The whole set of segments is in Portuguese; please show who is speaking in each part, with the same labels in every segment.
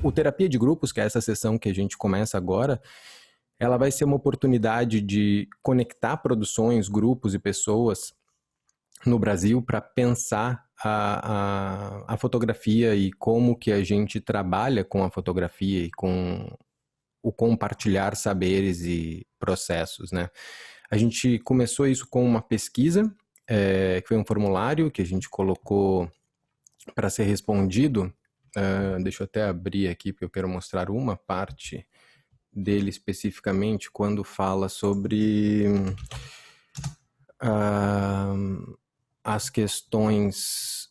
Speaker 1: O Terapia de Grupos, que é essa sessão que a gente começa agora, ela vai ser uma oportunidade de conectar produções, grupos e pessoas no Brasil para pensar a fotografia e como que a gente trabalha com a fotografia e com o compartilhar saberes e processos, né? A gente começou isso com uma pesquisa, que foi um formulário que a gente colocou para ser respondido. Deixa eu até abrir aqui, porque eu quero mostrar uma parte dele especificamente, quando fala sobre as questões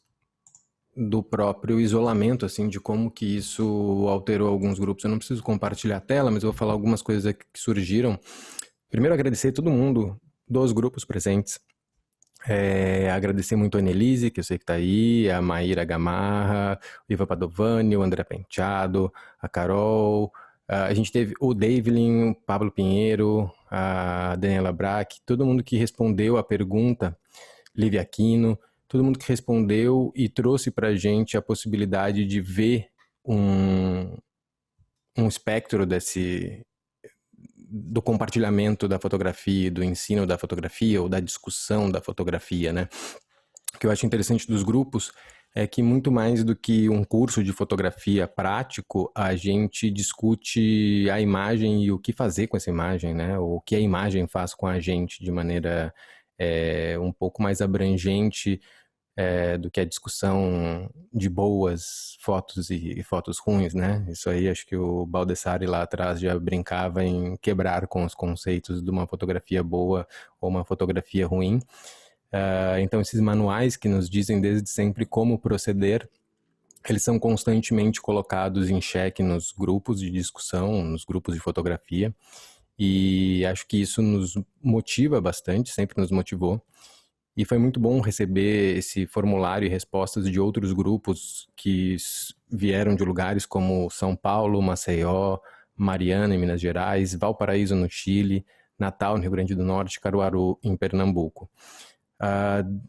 Speaker 1: do próprio isolamento, assim, de como que isso alterou alguns grupos. Eu não preciso compartilhar a tela, mas eu vou falar algumas coisas que surgiram. Primeiro, agradecer a todo mundo dos grupos presentes. Agradecer muito a Annelise, que eu sei que está aí, a Maíra Gamarra, o Iva Padovani, o André Penteado, a Carol, a gente teve o Davilin, o Pablo Pinheiro, a Daniela Brack, todo mundo que respondeu a pergunta, Lívia Aquino, todo mundo que respondeu e trouxe para a gente a possibilidade de ver um espectro do compartilhamento da fotografia, do ensino da fotografia ou da discussão da fotografia, né? O que eu acho interessante dos grupos é que muito mais do que um curso de fotografia prático, a gente discute a imagem e o que fazer com essa imagem, né? Ou o que a imagem faz com a gente de maneira um pouco mais abrangente do que a discussão de boas fotos e fotos ruins, né? Isso aí acho que o Baldessari lá atrás já brincava em quebrar com os conceitos de uma fotografia boa ou uma fotografia ruim. Então esses manuais que nos dizem desde sempre como proceder, eles são constantemente colocados em xeque nos grupos de discussão, nos grupos de fotografia, e acho que isso nos motiva bastante, sempre nos motivou. E foi muito bom receber esse formulário e respostas de outros grupos que vieram de lugares como São Paulo, Maceió, Mariana, em Minas Gerais, Valparaíso, no Chile, Natal, no Rio Grande do Norte, Caruaru, em Pernambuco.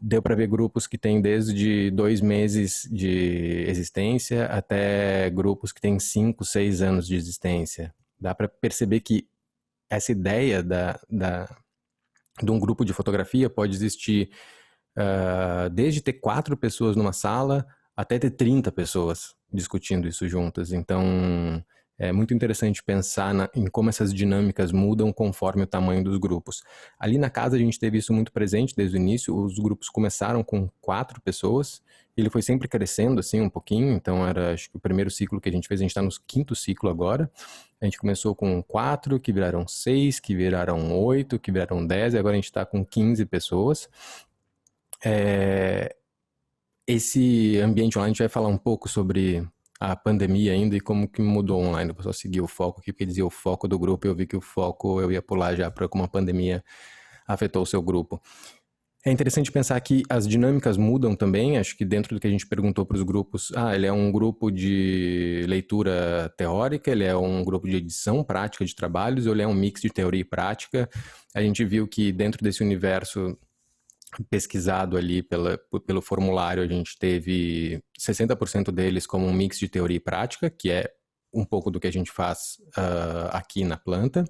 Speaker 1: Deu para ver grupos que têm desde 2 meses de existência até grupos que têm 5, 6 anos de existência. Dá para perceber que essa ideia de um grupo de fotografia pode existir desde ter 4 pessoas numa sala até ter 30 pessoas discutindo isso juntas. Então, é muito interessante pensar em como essas dinâmicas mudam conforme o tamanho dos grupos. Ali na casa a gente teve isso muito presente desde o início. Os grupos começaram com 4 pessoas, ele foi sempre crescendo assim um pouquinho, então acho que o primeiro ciclo que a gente fez, a gente está no 5º ciclo agora. A gente começou com 4, que viraram 6, que viraram 8, que viraram 10, e agora a gente está com 15 pessoas. Esse ambiente online, a gente vai falar um pouco sobre a pandemia ainda e como que mudou online. Eu vou só seguir o foco aqui, porque dizia o foco do grupo, e eu vi que o foco eu ia pular já para como a pandemia afetou o seu grupo. É interessante pensar que as dinâmicas mudam também. Acho que dentro do que a gente perguntou para os grupos, ele é um grupo de leitura teórica, ele é um grupo de edição prática de trabalhos, ou ele é um mix de teoria e prática. A gente viu que dentro desse universo pesquisado ali pelo formulário, a gente teve 60% deles como um mix de teoria e prática, que é um pouco do que a gente faz aqui na planta.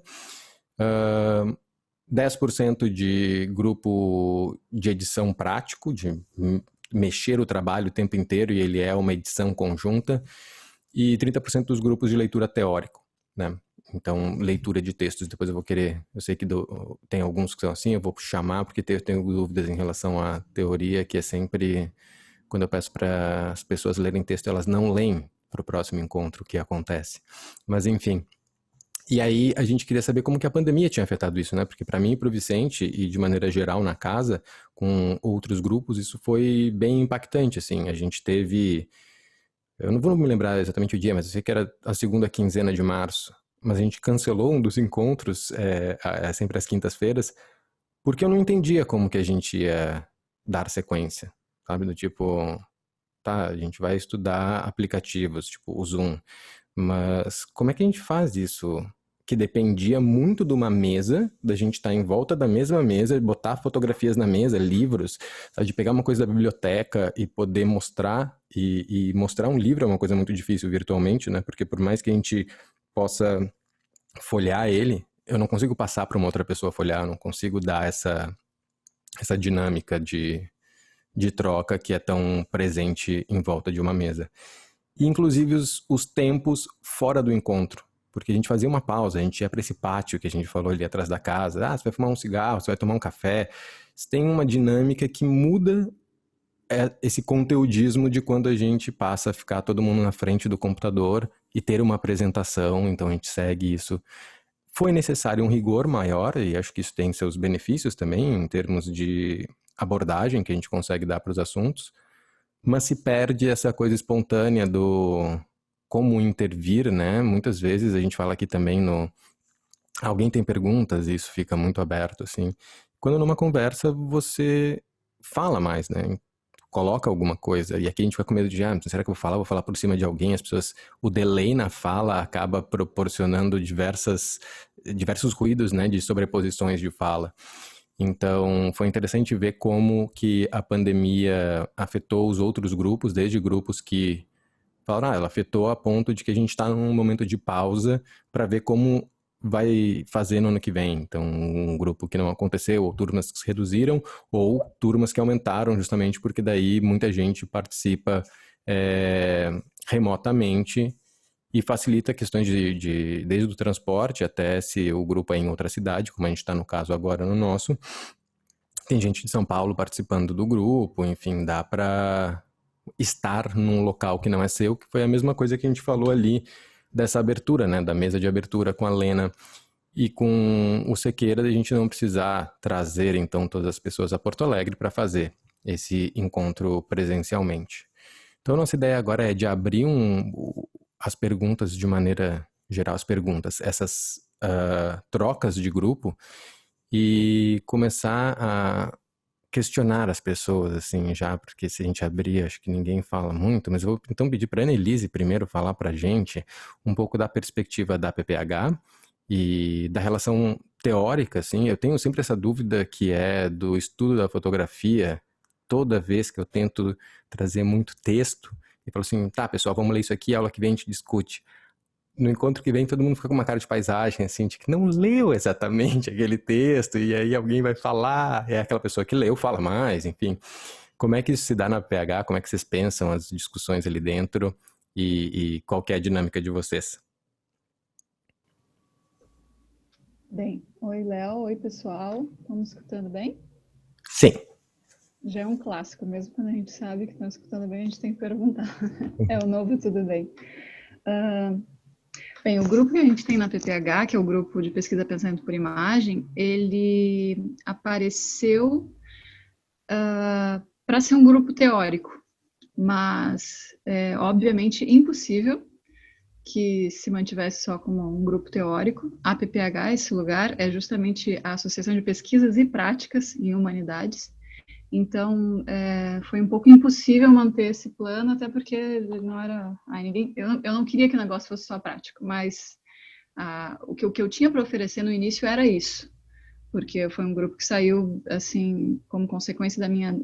Speaker 1: 10% de grupo de edição prático, de mexer o trabalho o tempo inteiro, e ele é uma edição conjunta, e 30% dos grupos de leitura teórico, né? Então, leitura de textos, depois eu sei que tem alguns que são assim, eu vou chamar, porque eu tenho dúvidas em relação à teoria, que é sempre, quando eu peço para as pessoas lerem texto, elas não leem para o próximo encontro, o que acontece. Mas, enfim. E aí, a gente queria saber como que a pandemia tinha afetado isso, né? Porque para mim e para o Vicente, e de maneira geral na casa, com outros grupos, isso foi bem impactante, assim. A gente teve... Eu não vou me lembrar exatamente o dia, mas eu sei que era a 2ª quinzena de março. Mas a gente cancelou um dos encontros, sempre às quintas-feiras, porque eu não entendia como que a gente ia dar sequência, sabe? Do tipo, a gente vai estudar aplicativos, tipo o Zoom, mas como é que a gente faz isso? que dependia muito de uma mesa, da gente estar em volta da mesma mesa, botar fotografias na mesa, livros, sabe, de pegar uma coisa da biblioteca e poder mostrar, e mostrar um livro é uma coisa muito difícil virtualmente, né? Porque por mais que a gente possa folhear ele, eu não consigo passar para uma outra pessoa folhear, eu não consigo dar essa dinâmica de troca que é tão presente em volta de uma mesa. E inclusive os tempos fora do encontro. Porque a gente fazia uma pausa, a gente ia para esse pátio que a gente falou ali atrás da casa. Ah, você vai fumar um cigarro, você vai tomar um café. Você tem uma dinâmica que muda esse conteudismo de quando a gente passa a ficar todo mundo na frente do computador e ter uma apresentação, então a gente segue isso. Foi necessário um rigor maior, e acho que isso tem seus benefícios também, em termos de abordagem que a gente consegue dar para os assuntos, mas se perde essa coisa espontânea do como intervir, né? Muitas vezes a gente fala aqui também no alguém tem perguntas e isso fica muito aberto assim. Quando numa conversa você fala mais, né? Coloca alguma coisa e aqui a gente fica com medo de, será que eu vou falar? Vou falar por cima de alguém? As pessoas, o delay na fala acaba proporcionando diversos ruídos, né? De sobreposições de fala. Então, foi interessante ver como que a pandemia afetou os outros grupos, desde grupos que falaram, ela afetou a ponto de que a gente está num momento de pausa para ver como vai fazer no ano que vem. Então, um grupo que não aconteceu, ou turmas que se reduziram, ou turmas que aumentaram, justamente porque daí muita gente participa remotamente e facilita questões desde o transporte até se o grupo é em outra cidade, como a gente está no caso agora no nosso. Tem gente de São Paulo participando do grupo, enfim, dá para estar num local que não é seu, que foi a mesma coisa que a gente falou ali dessa abertura, né, da mesa de abertura com a Lena e com o Sequeira, a gente não precisar trazer então todas as pessoas a Porto Alegre para fazer esse encontro presencialmente. Então, nossa ideia agora é de abrir as perguntas de maneira geral, as perguntas, essas trocas de grupo e começar a questionar as pessoas, assim, já, porque se a gente abrir, acho que ninguém fala muito, mas eu vou então pedir para a Annelise primeiro falar para a gente um pouco da perspectiva da PPH e da relação teórica, assim, eu tenho sempre essa dúvida que é do estudo da fotografia, toda vez que eu tento trazer muito texto, e falo assim, tá, pessoal, vamos ler isso aqui, a aula que vem a gente discute. No encontro que vem, todo mundo fica com uma cara de paisagem, assim, de que não leu exatamente aquele texto, e aí alguém vai falar, é aquela pessoa que leu, fala mais, enfim. Como é que isso se dá na PH? Como é que vocês pensam as discussões ali dentro? E qual que é a dinâmica de vocês?
Speaker 2: Bem, oi Léo, oi pessoal, estão me escutando bem?
Speaker 1: Sim.
Speaker 2: Já é um clássico, mesmo quando a gente sabe que estão escutando bem, a gente tem que perguntar. É o novo tudo bem. Bem, o grupo que a gente tem na PPH, que é o grupo de pesquisa pensamento por imagem, ele apareceu para ser um grupo teórico, mas é obviamente impossível que se mantivesse só como um grupo teórico. A PPH, esse lugar, é justamente a Associação de Pesquisas e Práticas em Humanidades. Então, foi um pouco impossível manter esse plano, até porque não era... eu não queria que o negócio fosse só prático, mas o que eu tinha para oferecer no início era isso, porque foi um grupo que saiu, assim, como consequência da minha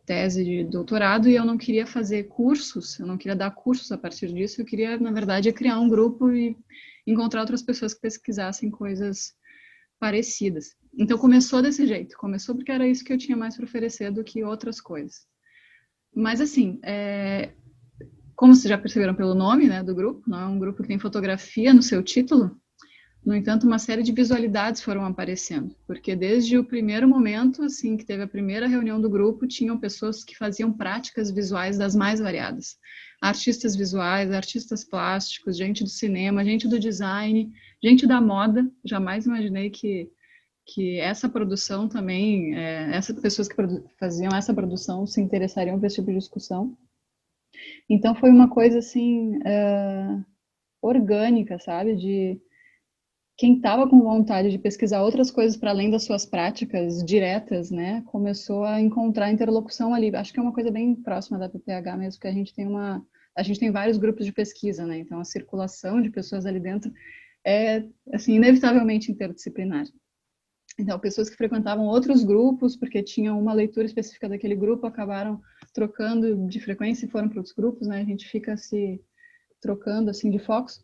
Speaker 2: tese de doutorado, e eu não queria fazer cursos, eu não queria dar cursos a partir disso, eu queria, na verdade, criar um grupo e encontrar outras pessoas que pesquisassem coisas parecidas. Então começou desse jeito, começou porque era isso que eu tinha mais para oferecer do que outras coisas. Mas assim, como vocês já perceberam pelo nome, né, do grupo, não é um grupo que tem fotografia no seu título, no entanto, uma série de visualidades foram aparecendo, porque desde o primeiro momento, assim, que teve a primeira reunião do grupo, tinham pessoas que faziam práticas visuais das mais variadas. Artistas visuais, artistas plásticos, gente do cinema, gente do design, gente da moda. Jamais imaginei que essa produção também, essas pessoas que faziam essa produção se interessariam por esse tipo de discussão. Então foi uma coisa assim orgânica, sabe? De quem estava com vontade de pesquisar outras coisas para além das suas práticas diretas, né, começou a encontrar interlocução ali. Acho que é uma coisa bem próxima da PPH mesmo, que a gente tem vários grupos de pesquisa, né? Então a circulação de pessoas ali dentro é, assim, inevitavelmente interdisciplinar. Então, pessoas que frequentavam outros grupos, porque tinham uma leitura específica daquele grupo, acabaram trocando de frequência e foram para outros grupos, né? A gente fica se trocando, assim, de focos.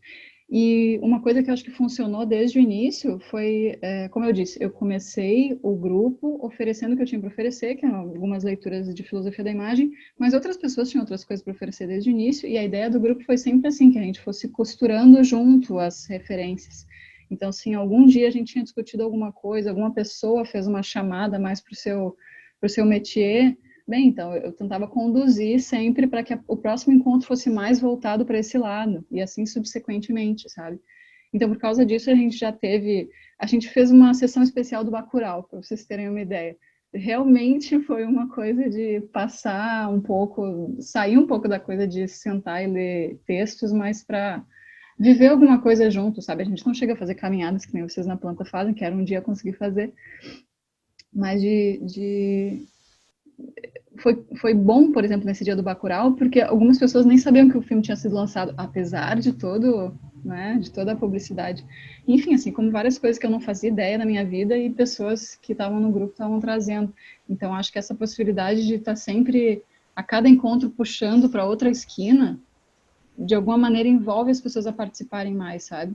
Speaker 2: E uma coisa que eu acho que funcionou desde o início foi, como eu disse, eu comecei o grupo oferecendo o que eu tinha para oferecer, que eram algumas leituras de filosofia da imagem, mas outras pessoas tinham outras coisas para oferecer desde o início, e a ideia do grupo foi sempre assim, que a gente fosse costurando junto as referências. Então, se em algum dia a gente tinha discutido alguma coisa, alguma pessoa fez uma chamada mais para o seu métier, bem, então eu tentava conduzir sempre para que o próximo encontro fosse mais voltado para esse lado, e assim subsequentemente, sabe? Então, por causa disso, a gente fez uma sessão especial do Bacurau, para vocês terem uma ideia. Realmente foi uma coisa de passar um pouco, sair um pouco da coisa de sentar e ler textos, mas para viver alguma coisa junto, sabe? A gente não chega a fazer caminhadas que nem vocês na planta fazem, que era um dia conseguir fazer, mas foi bom, por exemplo, nesse dia do Bacurau, porque algumas pessoas nem sabiam que o filme tinha sido lançado, apesar de de toda a publicidade. Enfim, assim, como várias coisas que eu não fazia ideia na minha vida e pessoas que estavam no grupo estavam trazendo. Então, acho que essa possibilidade de estar sempre, a cada encontro, puxando para outra esquina, de alguma maneira envolve as pessoas a participarem mais, sabe?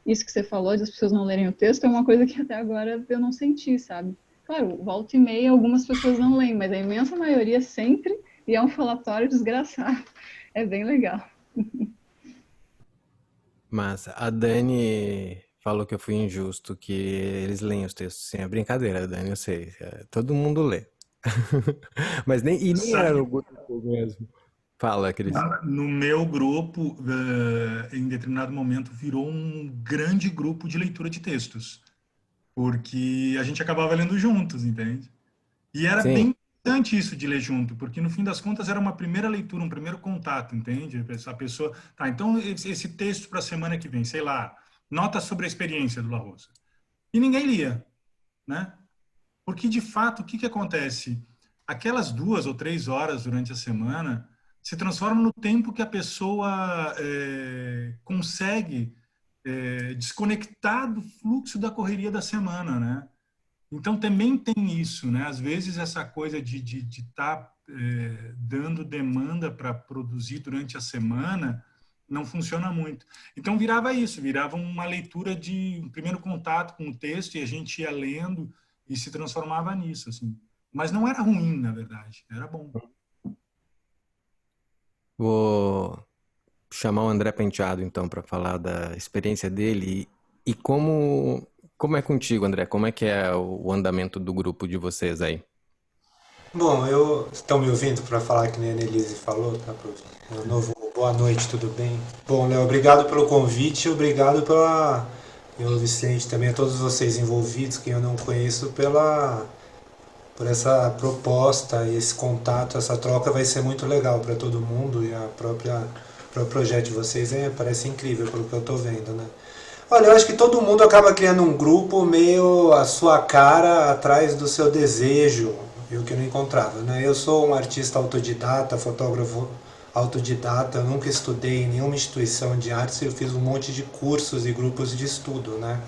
Speaker 2: Isso que você falou, de as pessoas não lerem o texto, é uma coisa que até agora eu não senti, sabe? Claro, volta e meia algumas pessoas não leem, mas a imensa maioria sempre, e é um falatório desgraçado. É bem legal.
Speaker 1: Mas a Dani falou que eu fui injusto, que eles leem os textos. Sim, é brincadeira, Dani, eu sei. Todo mundo lê. Mas nem era
Speaker 3: Sabe,
Speaker 1: no grupo mesmo. Fala, Cris.
Speaker 3: no meu grupo, em determinado momento, virou um grande grupo de leitura de textos, porque a gente acabava lendo juntos, entende? E era
Speaker 1: Sim,
Speaker 3: bem importante isso de ler junto, porque no fim das contas era uma primeira leitura, um primeiro contato, entende? A pessoa, tá, então esse texto para a semana que vem, sei lá, nota sobre a experiência do La Rosa. E ninguém lia, né? Porque, de fato, o que acontece? Aquelas 2 ou 3 horas durante a semana se transformam no tempo que a pessoa consegue desconectar do fluxo da correria da semana, né? Então, também tem isso, né? Às vezes, essa coisa de estar dando demanda para produzir durante a semana não funciona muito. Então, virava isso, virava uma leitura de um primeiro contato com o texto e a gente ia lendo e se transformava nisso, assim. Mas não era ruim, na verdade, era bom.
Speaker 1: vou chamar o André Penteado então para falar da experiência dele e como é contigo, André? Como é que é o andamento do grupo de vocês aí?
Speaker 4: Bom, estão me ouvindo para falar que nem a Annelise falou, tá, prof? Meu novo, boa noite, tudo bem? Bom, Léo, obrigado pelo convite, obrigado e o Vicente também, a todos vocês envolvidos, que eu não conheço, por essa proposta e esse contato, essa troca vai ser muito legal para todo mundo e o próprio projeto de vocês parece incrível pelo que eu estou vendo, né? Olha, eu acho que todo mundo acaba criando um grupo meio a sua cara atrás do seu desejo, e o que eu não encontrava, né? Eu sou um artista autodidata, fotógrafo autodidata, eu nunca estudei em nenhuma instituição de artes, eu fiz um monte de cursos e grupos de estudo, né?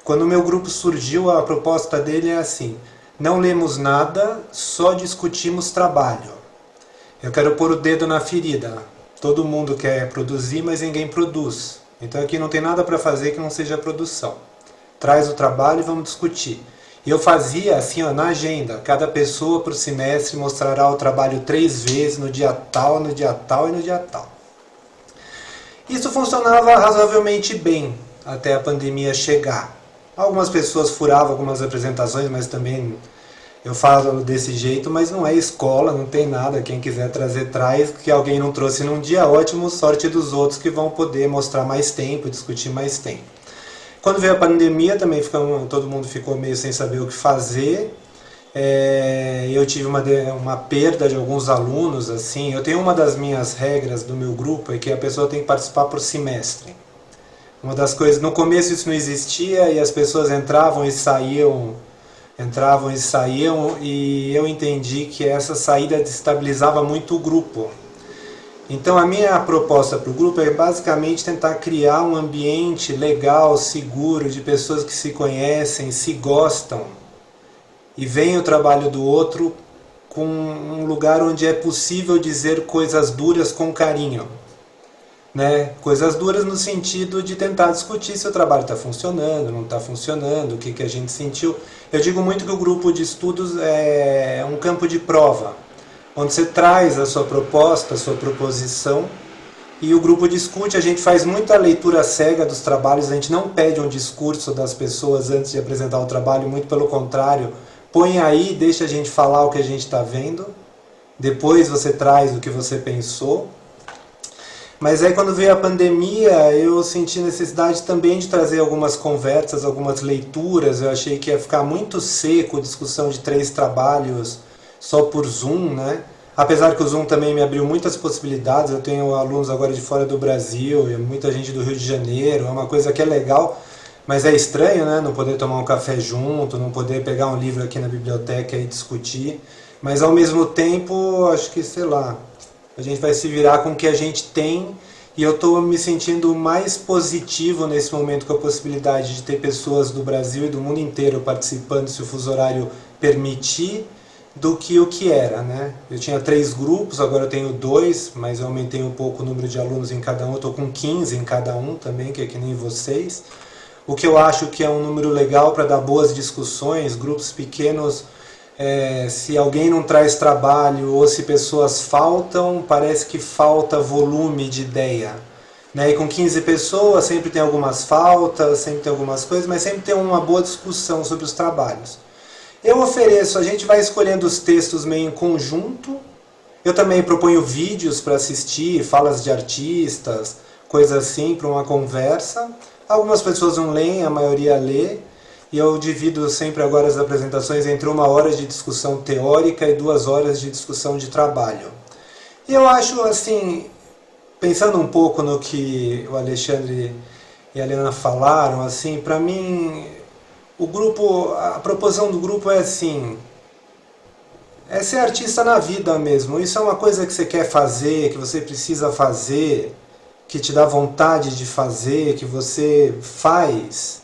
Speaker 4: Quando o meu grupo surgiu, a proposta dele é assim: não lemos nada, só discutimos trabalho. Eu quero pôr o dedo na ferida. Todo mundo quer produzir, mas ninguém produz. Então aqui não tem nada para fazer que não seja produção. Traz o trabalho e vamos discutir. E eu fazia assim, ó, na agenda. Cada pessoa por semestre mostrará o trabalho 3 vezes, no dia tal, no dia tal e no dia tal. Isso funcionava razoavelmente bem até a pandemia chegar. Algumas pessoas furavam algumas apresentações, mas também eu falo desse jeito, mas não é escola, não tem nada. Quem quiser trazer, traz. Que alguém não trouxe num dia, ótimo, sorte dos outros que vão poder mostrar mais tempo, discutir mais tempo. Quando veio a pandemia, também todo mundo ficou meio sem saber o que fazer. Eu tive uma perda de alguns alunos. Assim. Eu tenho uma das minhas regras do meu grupo, é que a pessoa tem que participar por semestre. Uma das coisas, no começo isso não existia e as pessoas entravam e saíam, e eu entendi que essa saída destabilizava muito o grupo. Então a minha proposta para o grupo é basicamente tentar criar um ambiente legal, seguro, de pessoas que se conhecem, se gostam e veem o trabalho do outro com um lugar onde é possível dizer coisas duras com carinho. Né? Coisas duras no sentido de tentar discutir se o trabalho está funcionando, não está funcionando, o que a gente sentiu. Eu digo muito que o grupo de estudos é um campo de prova, onde você traz a sua proposta, a sua proposição, e o grupo discute. A gente faz muita leitura cega dos trabalhos, a gente não pede um discurso das pessoas antes de apresentar o trabalho, muito pelo contrário, põe aí, deixa a gente falar o que a gente está vendo, depois você traz o que você pensou. Mas aí quando veio a pandemia, eu senti necessidade também de trazer algumas conversas, algumas leituras. Eu achei que ia ficar muito seco a discussão de 3 trabalhos só por Zoom, né? Apesar que o Zoom também me abriu muitas possibilidades. Eu tenho alunos agora de fora do Brasil, e muita gente do Rio de Janeiro. É uma coisa que é legal, mas é estranho, né? Não poder tomar um café junto, não poder pegar um livro aqui na biblioteca e discutir. Mas ao mesmo tempo, acho que, sei lá, a gente vai se virar com o que a gente tem, e eu estou me sentindo mais positivo nesse momento com a possibilidade de ter pessoas do Brasil e do mundo inteiro participando, se o fuso horário permitir, do que o que era, né? Eu tinha 3 grupos, agora eu tenho 2, mas eu aumentei um pouco o número de alunos em cada um, eu estou com 15 em cada um também, que é que nem vocês. O que eu acho que é um número legal para dar boas discussões, grupos pequenos. Se alguém não traz trabalho ou se pessoas faltam, parece que falta volume de ideia. Né? E com 15 pessoas sempre tem algumas faltas, sempre tem algumas coisas, mas sempre tem uma boa discussão sobre os trabalhos. Eu ofereço, a gente vai escolhendo os textos meio em conjunto. Eu também proponho vídeos para assistir, falas de artistas, coisas assim, para uma conversa. Algumas pessoas não leem, a maioria lê. E eu divido sempre agora as apresentações entre 1 hora de discussão teórica e 2 horas de discussão de trabalho. E eu acho, assim, pensando um pouco no que o Alexandre e a Helena falaram, assim, para mim, o grupo, a proposição do grupo é assim, é ser artista na vida mesmo. Isso é uma coisa que você quer fazer, que você precisa fazer, que te dá vontade de fazer, que você faz.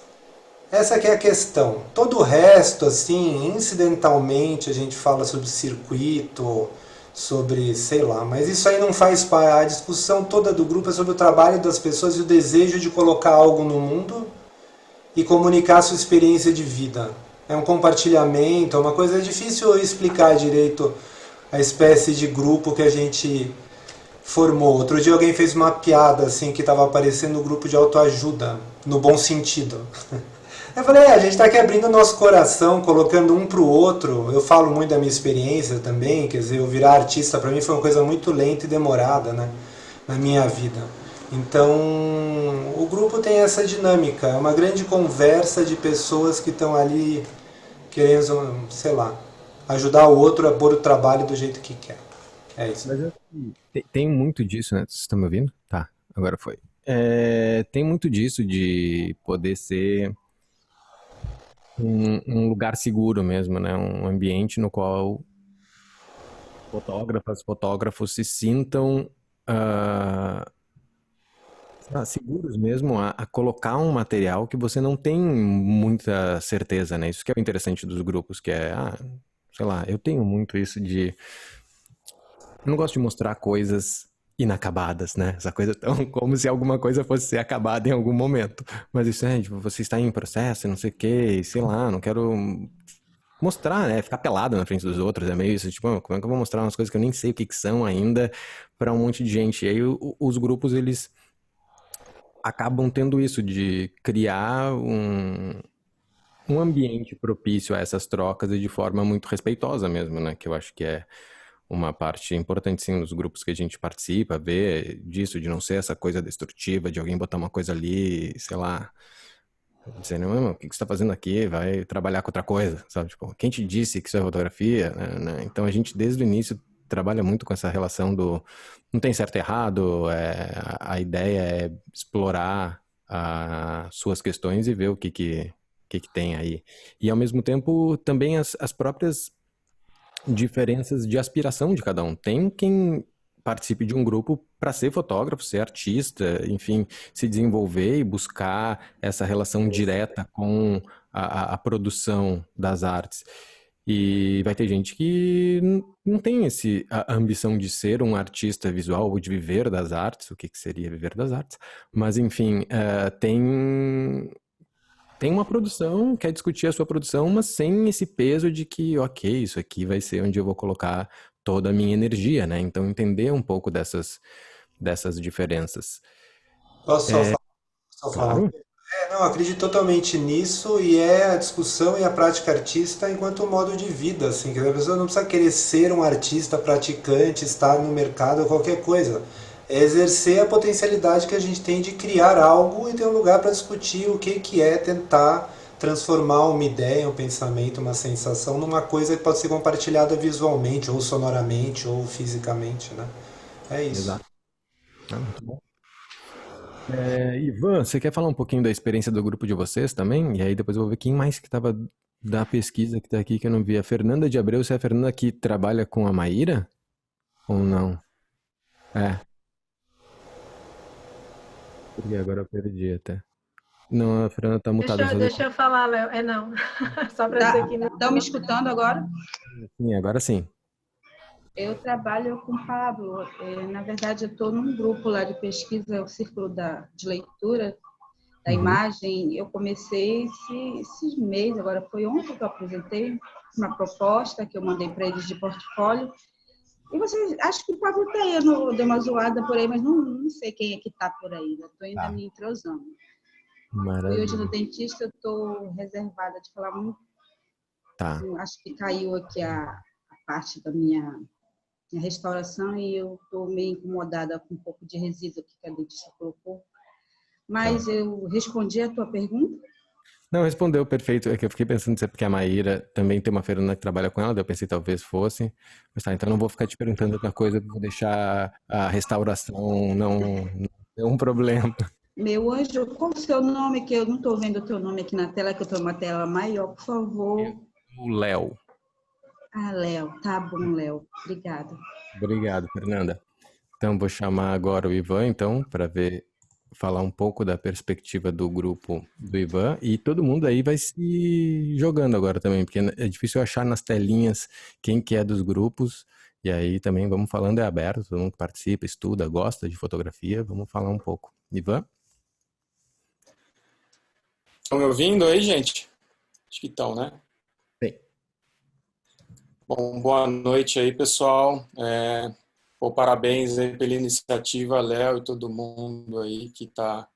Speaker 4: Essa que é a questão. Todo o resto, assim, incidentalmente, a gente fala sobre circuito, sobre, sei lá, mas isso aí não faz parte. A discussão toda do grupo é sobre o trabalho das pessoas e o desejo de colocar algo no mundo e comunicar a sua experiência de vida. É um compartilhamento, é uma coisa difícil explicar direito a espécie de grupo que a gente formou. Outro dia alguém fez uma piada, assim, que estava aparecendo no grupo de autoajuda, no bom sentido. Eu falei, a gente está aqui abrindo o nosso coração, colocando um para o outro. Eu falo muito da minha experiência também, quer dizer, eu virar artista para mim foi uma coisa muito lenta e demorada, né, na minha vida. Então, o grupo tem essa dinâmica, é uma grande conversa de pessoas que estão ali querendo, sei lá, ajudar o outro a pôr o trabalho do jeito que quer. É isso.
Speaker 1: Mas tem muito disso, né? Vocês estão me ouvindo? Tá, agora foi. Tem muito disso de poder ser um lugar seguro mesmo, né? Um ambiente no qual fotógrafos se sintam seguros mesmo a colocar um material que você não tem muita certeza, né? Isso que é o interessante dos grupos, que é, sei lá, eu tenho muito isso de... Eu não gosto de mostrar coisas inacabadas, né? Essa coisa tão como se alguma coisa fosse ser acabada em algum momento. Mas isso é, tipo, você está em processo, não sei o quê, sei lá, não quero mostrar, né? Ficar pelado na frente dos outros, é meio isso, tipo, como é que eu vou mostrar umas coisas que eu nem sei o que são ainda para um monte de gente? E aí os grupos, eles acabam tendo isso de criar um ambiente propício a essas trocas e de forma muito respeitosa mesmo, né? Que eu acho que é uma parte importante, sim, dos grupos que a gente participa, ver disso, de não ser essa coisa destrutiva, de alguém botar uma coisa ali, sei lá, dizendo, o que você está fazendo aqui? Vai trabalhar com outra coisa, sabe? Tipo, quem te disse que isso é fotografia? Né? Então a gente, desde o início, trabalha muito com essa relação do não tem certo e errado, a ideia é explorar as suas questões e ver o que tem aí. E, ao mesmo tempo, também as próprias diferenças de aspiração de cada um. Tem quem participe de um grupo para ser fotógrafo, ser artista, enfim, se desenvolver e buscar essa relação direta com a produção das artes. E vai ter gente que não tem a ambição de ser um artista visual ou de viver das artes, o que seria viver das artes, mas enfim, tem uma produção, quer discutir a sua produção, mas sem esse peso de que, ok, isso aqui vai ser onde eu vou colocar toda a minha energia, né? Então, entender um pouco dessas diferenças.
Speaker 4: Posso só falar?
Speaker 1: Claro.
Speaker 4: Não, acredito totalmente nisso e é a discussão e a prática artista enquanto modo de vida, assim, que a pessoa não precisa querer ser um artista praticante, estar no mercado ou qualquer coisa. É exercer a potencialidade que a gente tem de criar algo e ter um lugar para discutir o que é tentar transformar uma ideia, um pensamento, uma sensação numa coisa que pode ser compartilhada visualmente, ou sonoramente, ou fisicamente, né? É isso.
Speaker 1: Exato. Muito bom. Ivan, você quer falar um pouquinho da experiência do grupo de vocês também? E aí depois eu vou ver quem mais que estava da pesquisa que está aqui que eu não vi. A Fernanda de Abreu, você é a Fernanda que trabalha com a Maíra? Ou não? Porque agora eu perdi até. Não, a Fernanda tá mutada.
Speaker 5: Deixa eu falar, Léo. Não. Só para dizer que não.
Speaker 6: Estão me escutando agora?
Speaker 1: Sim, agora sim.
Speaker 6: Eu trabalho com o Pablo. Na verdade, eu estou num grupo lá de pesquisa, o Círculo de Leitura da Imagem. Eu comecei esses meses, agora foi ontem que eu apresentei uma proposta que eu mandei para eles de portfólio. E vocês, acho que o Pablo está aí, eu dei uma zoada por aí, mas não sei quem é que está por aí, estou ainda me entrosando.
Speaker 1: Maravilha.
Speaker 6: E hoje no dentista eu estou reservada de falar muito.
Speaker 1: Tá.
Speaker 6: Acho que caiu aqui a parte da minha restauração e eu estou meio incomodada com um pouco de resíduo que a dentista colocou. Mas eu respondi a tua pergunta?
Speaker 1: Não, respondeu, perfeito. É que eu fiquei pensando se é porque a Maíra também tem uma Fernanda que trabalha com ela, daí eu pensei talvez fosse. Mas tá, então não vou ficar te perguntando outra coisa, vou deixar a restauração não ter um problema.
Speaker 6: Meu anjo, qual o seu nome? Que eu não estou vendo o teu nome aqui na tela, que eu estou numa tela maior, por favor.
Speaker 1: O Léo.
Speaker 6: Ah, Léo. Tá bom, Léo. Obrigada.
Speaker 1: Obrigado, Fernanda. Então, vou chamar agora o Ivan, então, para falar um pouco da perspectiva do grupo do Ivan. E todo mundo aí vai se jogando agora também, porque é difícil achar nas telinhas quem que é dos grupos. E aí também vamos falando, é aberto, todo mundo que participa, estuda, gosta de fotografia, vamos falar um pouco. Ivan?
Speaker 7: Estão me ouvindo aí, gente? Acho que estão, né?
Speaker 1: Sim.
Speaker 7: Bom, boa noite aí, pessoal. Parabéns aí pela iniciativa, Léo e todo mundo aí que tá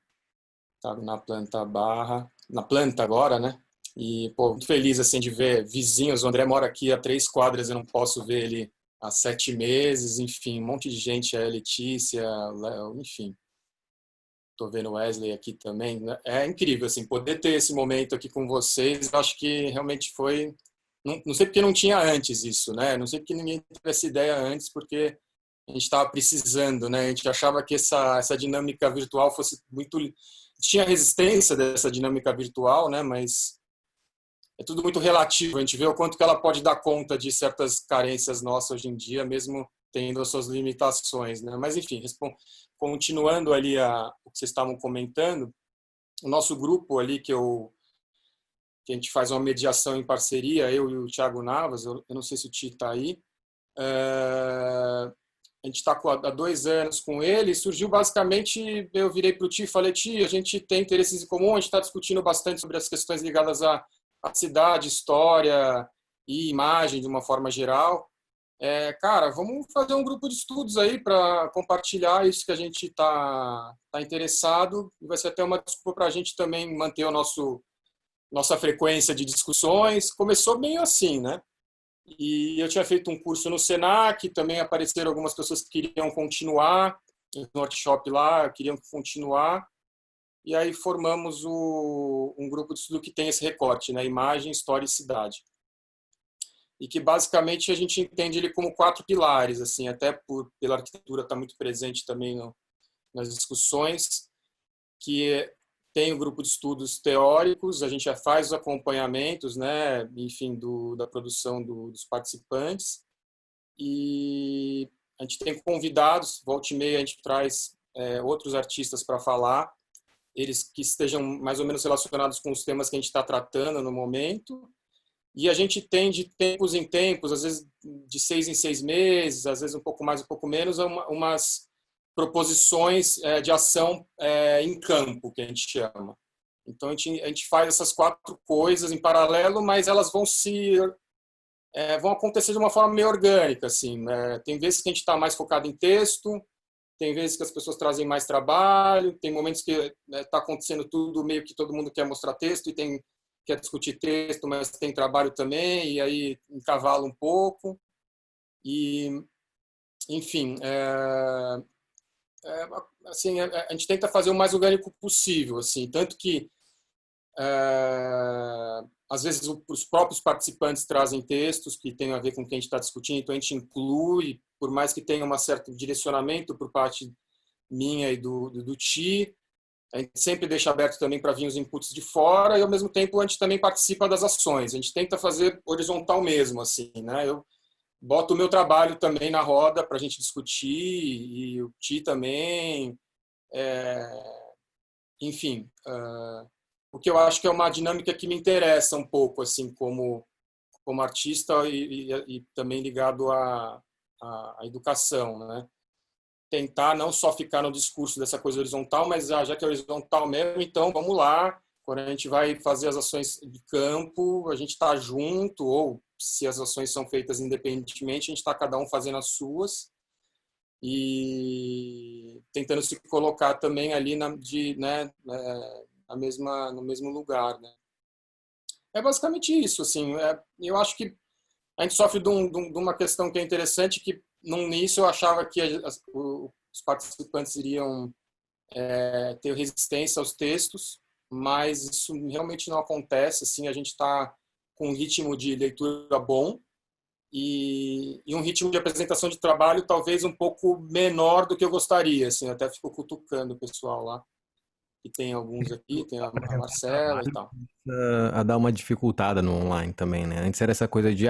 Speaker 7: na planta agora, né? E, muito feliz, assim, de ver vizinhos. O André mora aqui a 3 quadras, eu não posso ver ele há 7 meses, enfim, um monte de gente, a Letícia, Léo, enfim. Tô vendo o Wesley aqui também. É incrível, assim, poder ter esse momento aqui com vocês. Eu acho que realmente foi... Não sei porque não tinha antes isso, né? Não sei porque ninguém teve essa ideia antes, porque a gente estava precisando, né? A gente achava que essa dinâmica virtual fosse muito... Tinha resistência dessa dinâmica virtual, né? Mas é tudo muito relativo. A gente vê o quanto que ela pode dar conta de certas carências nossas hoje em dia, mesmo tendo as suas limitações, né? Mas, enfim, continuando ali o que vocês estavam comentando, o nosso grupo ali que a gente faz uma mediação em parceria, eu e o Thiago Navas, eu não sei se o Ti está aí, a gente está há 2 anos com ele, surgiu basicamente, eu virei para o Ti e falei, Ti, a gente tem interesses em comum, a gente está discutindo bastante sobre as questões ligadas à cidade, história e imagem de uma forma geral. Cara, vamos fazer um grupo de estudos aí para compartilhar isso que a gente está interessado, e vai ser até uma desculpa para a gente também manter nossa frequência de discussões. Começou bem assim, né? E eu tinha feito um curso no Senac, também apareceram algumas pessoas que queriam continuar no workshop lá, queriam continuar, e aí formamos um grupo de estudo que tem esse recorte, né? Imagem, história e cidade. E que basicamente a gente entende ele como 4 pilares, assim, até pela arquitetura está muito presente também nas discussões, que tem o grupo de estudos teóricos, a gente já faz os acompanhamentos, né, enfim, da produção dos participantes, e a gente tem convidados, volta e meia a gente traz outros artistas para falar, eles que estejam mais ou menos relacionados com os temas que a gente está tratando no momento. E a gente tem de tempos em tempos, às vezes de 6 em 6 meses, às vezes um pouco mais, um pouco menos, umas proposições de ação em campo, que a gente chama. Então, a gente faz essas 4 coisas em paralelo, mas elas vão acontecer de uma forma meio orgânica, assim, né? Tem vezes que a gente está mais focado em texto, tem vezes que as pessoas trazem mais trabalho, tem momentos que está acontecendo tudo, meio que todo mundo quer mostrar texto e quer discutir texto, mas tem trabalho também, e aí encavalo um pouco. E, enfim, assim, a gente tenta fazer o mais orgânico possível, assim, tanto que às vezes os próprios participantes trazem textos que têm a ver com o que a gente está discutindo, então a gente inclui, por mais que tenha um certo direcionamento por parte minha e do Ti, a gente sempre deixa aberto também para vir os inputs de fora e, ao mesmo tempo, a gente também participa das ações. A gente tenta fazer horizontal mesmo, assim, né? Eu boto o meu trabalho também na roda para a gente discutir e o Ti também. Enfim, porque eu acho que é uma dinâmica que me interessa um pouco, assim, como artista e também ligado à educação, né? Tentar não só ficar no discurso dessa coisa horizontal, mas já que é horizontal mesmo, então vamos lá. Quando a gente vai fazer as ações de campo, a gente está junto, ou se as ações são feitas independentemente, a gente está cada um fazendo as suas e tentando se colocar também ali no mesmo lugar, né? É basicamente isso, assim. Eu acho que a gente sofre de uma questão que é interessante, que no início eu achava que os participantes iriam ter resistência aos textos, mas isso realmente não acontece. Assim, a gente está com um ritmo de leitura bom e um ritmo de apresentação de trabalho talvez um pouco menor do que eu gostaria. Assim, eu até fico cutucando o pessoal lá, que tem alguns aqui, tem a Marcela e tal.
Speaker 1: A dar uma dificultada no online também, né? Antes era essa coisa de,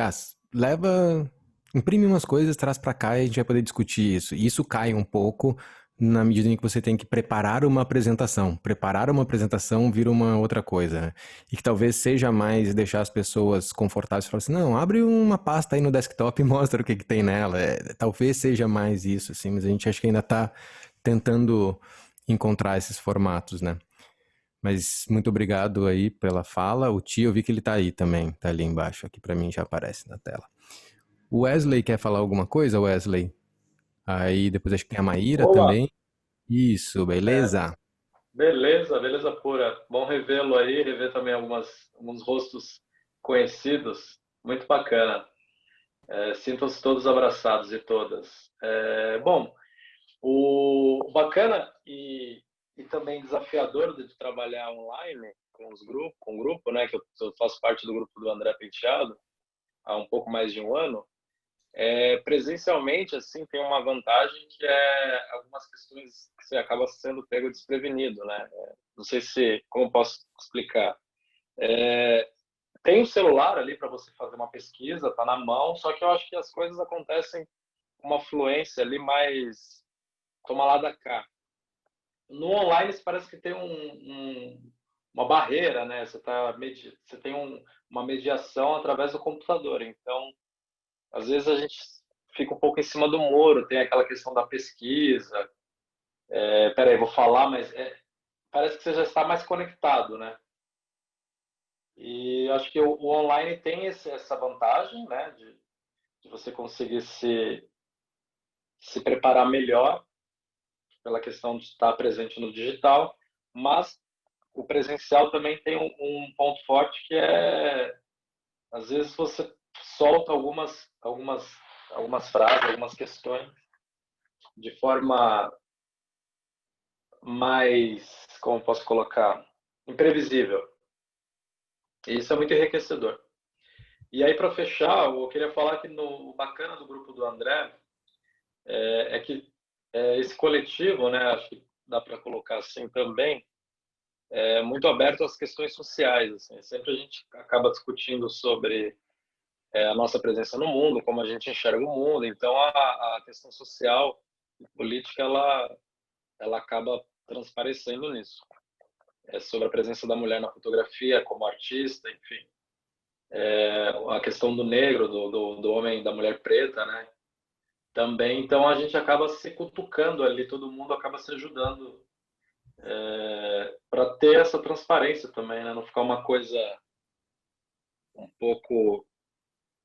Speaker 1: imprime umas coisas, traz pra cá e a gente vai poder discutir isso. E isso cai um pouco na medida em que você tem que preparar uma apresentação. Preparar uma apresentação vira uma outra coisa, né? E que talvez seja mais deixar as pessoas confortáveis e falar assim, não, abre uma pasta aí no desktop e mostra o que tem nela. Talvez seja mais isso, assim, mas a gente acha que ainda tá tentando encontrar esses formatos, né? Mas muito obrigado aí pela fala. O Tio, eu vi que ele tá aí também, tá ali embaixo, aqui pra mim já aparece na tela. O Wesley quer falar alguma coisa, Wesley? Aí depois acho que tem a Maíra também. Isso, beleza?
Speaker 8: Beleza pura. Bom revê-lo aí, rever também alguns rostos conhecidos. Muito bacana. Sintam-se todos abraçados e todas. Bom, o bacana e também desafiador de trabalhar online com o grupo, né, que eu faço parte do grupo do André Penteado há um pouco mais de um ano. Presencialmente, assim, tem uma vantagem que é algumas questões que você acaba sendo pego desprevenido, né? Não sei como posso explicar. Tem um celular ali para você fazer uma pesquisa, tá na mão, só que eu acho que as coisas acontecem com uma fluência ali mais toma lá da cá. No online parece que tem uma barreira, né? Você tem uma mediação através do computador, então às vezes a gente fica um pouco em cima do muro, tem aquela questão da pesquisa. Peraí, vou falar, mas parece que você já está mais conectado, né? E acho que o online tem essa vantagem, né? De você conseguir se preparar melhor pela questão de estar presente no digital, mas o presencial também tem um ponto forte que às vezes você solta algumas frases, algumas questões de forma mais, como posso colocar, imprevisível. E isso é muito enriquecedor. E aí, para fechar, eu queria falar que o bacana do grupo do André é que esse coletivo, né, acho que dá para colocar assim também, é muito aberto às questões sociais. Assim. Sempre a gente acaba discutindo sobre a nossa presença no mundo, como a gente enxerga o mundo. Então, a questão social e política, ela acaba transparecendo nisso. É sobre a presença da mulher na fotografia como artista, enfim. A questão do negro, do homem, da mulher preta, né? Também, então a gente acaba se cutucando ali, todo mundo acaba se ajudando para ter essa transparência também, né? Não ficar uma coisa um pouco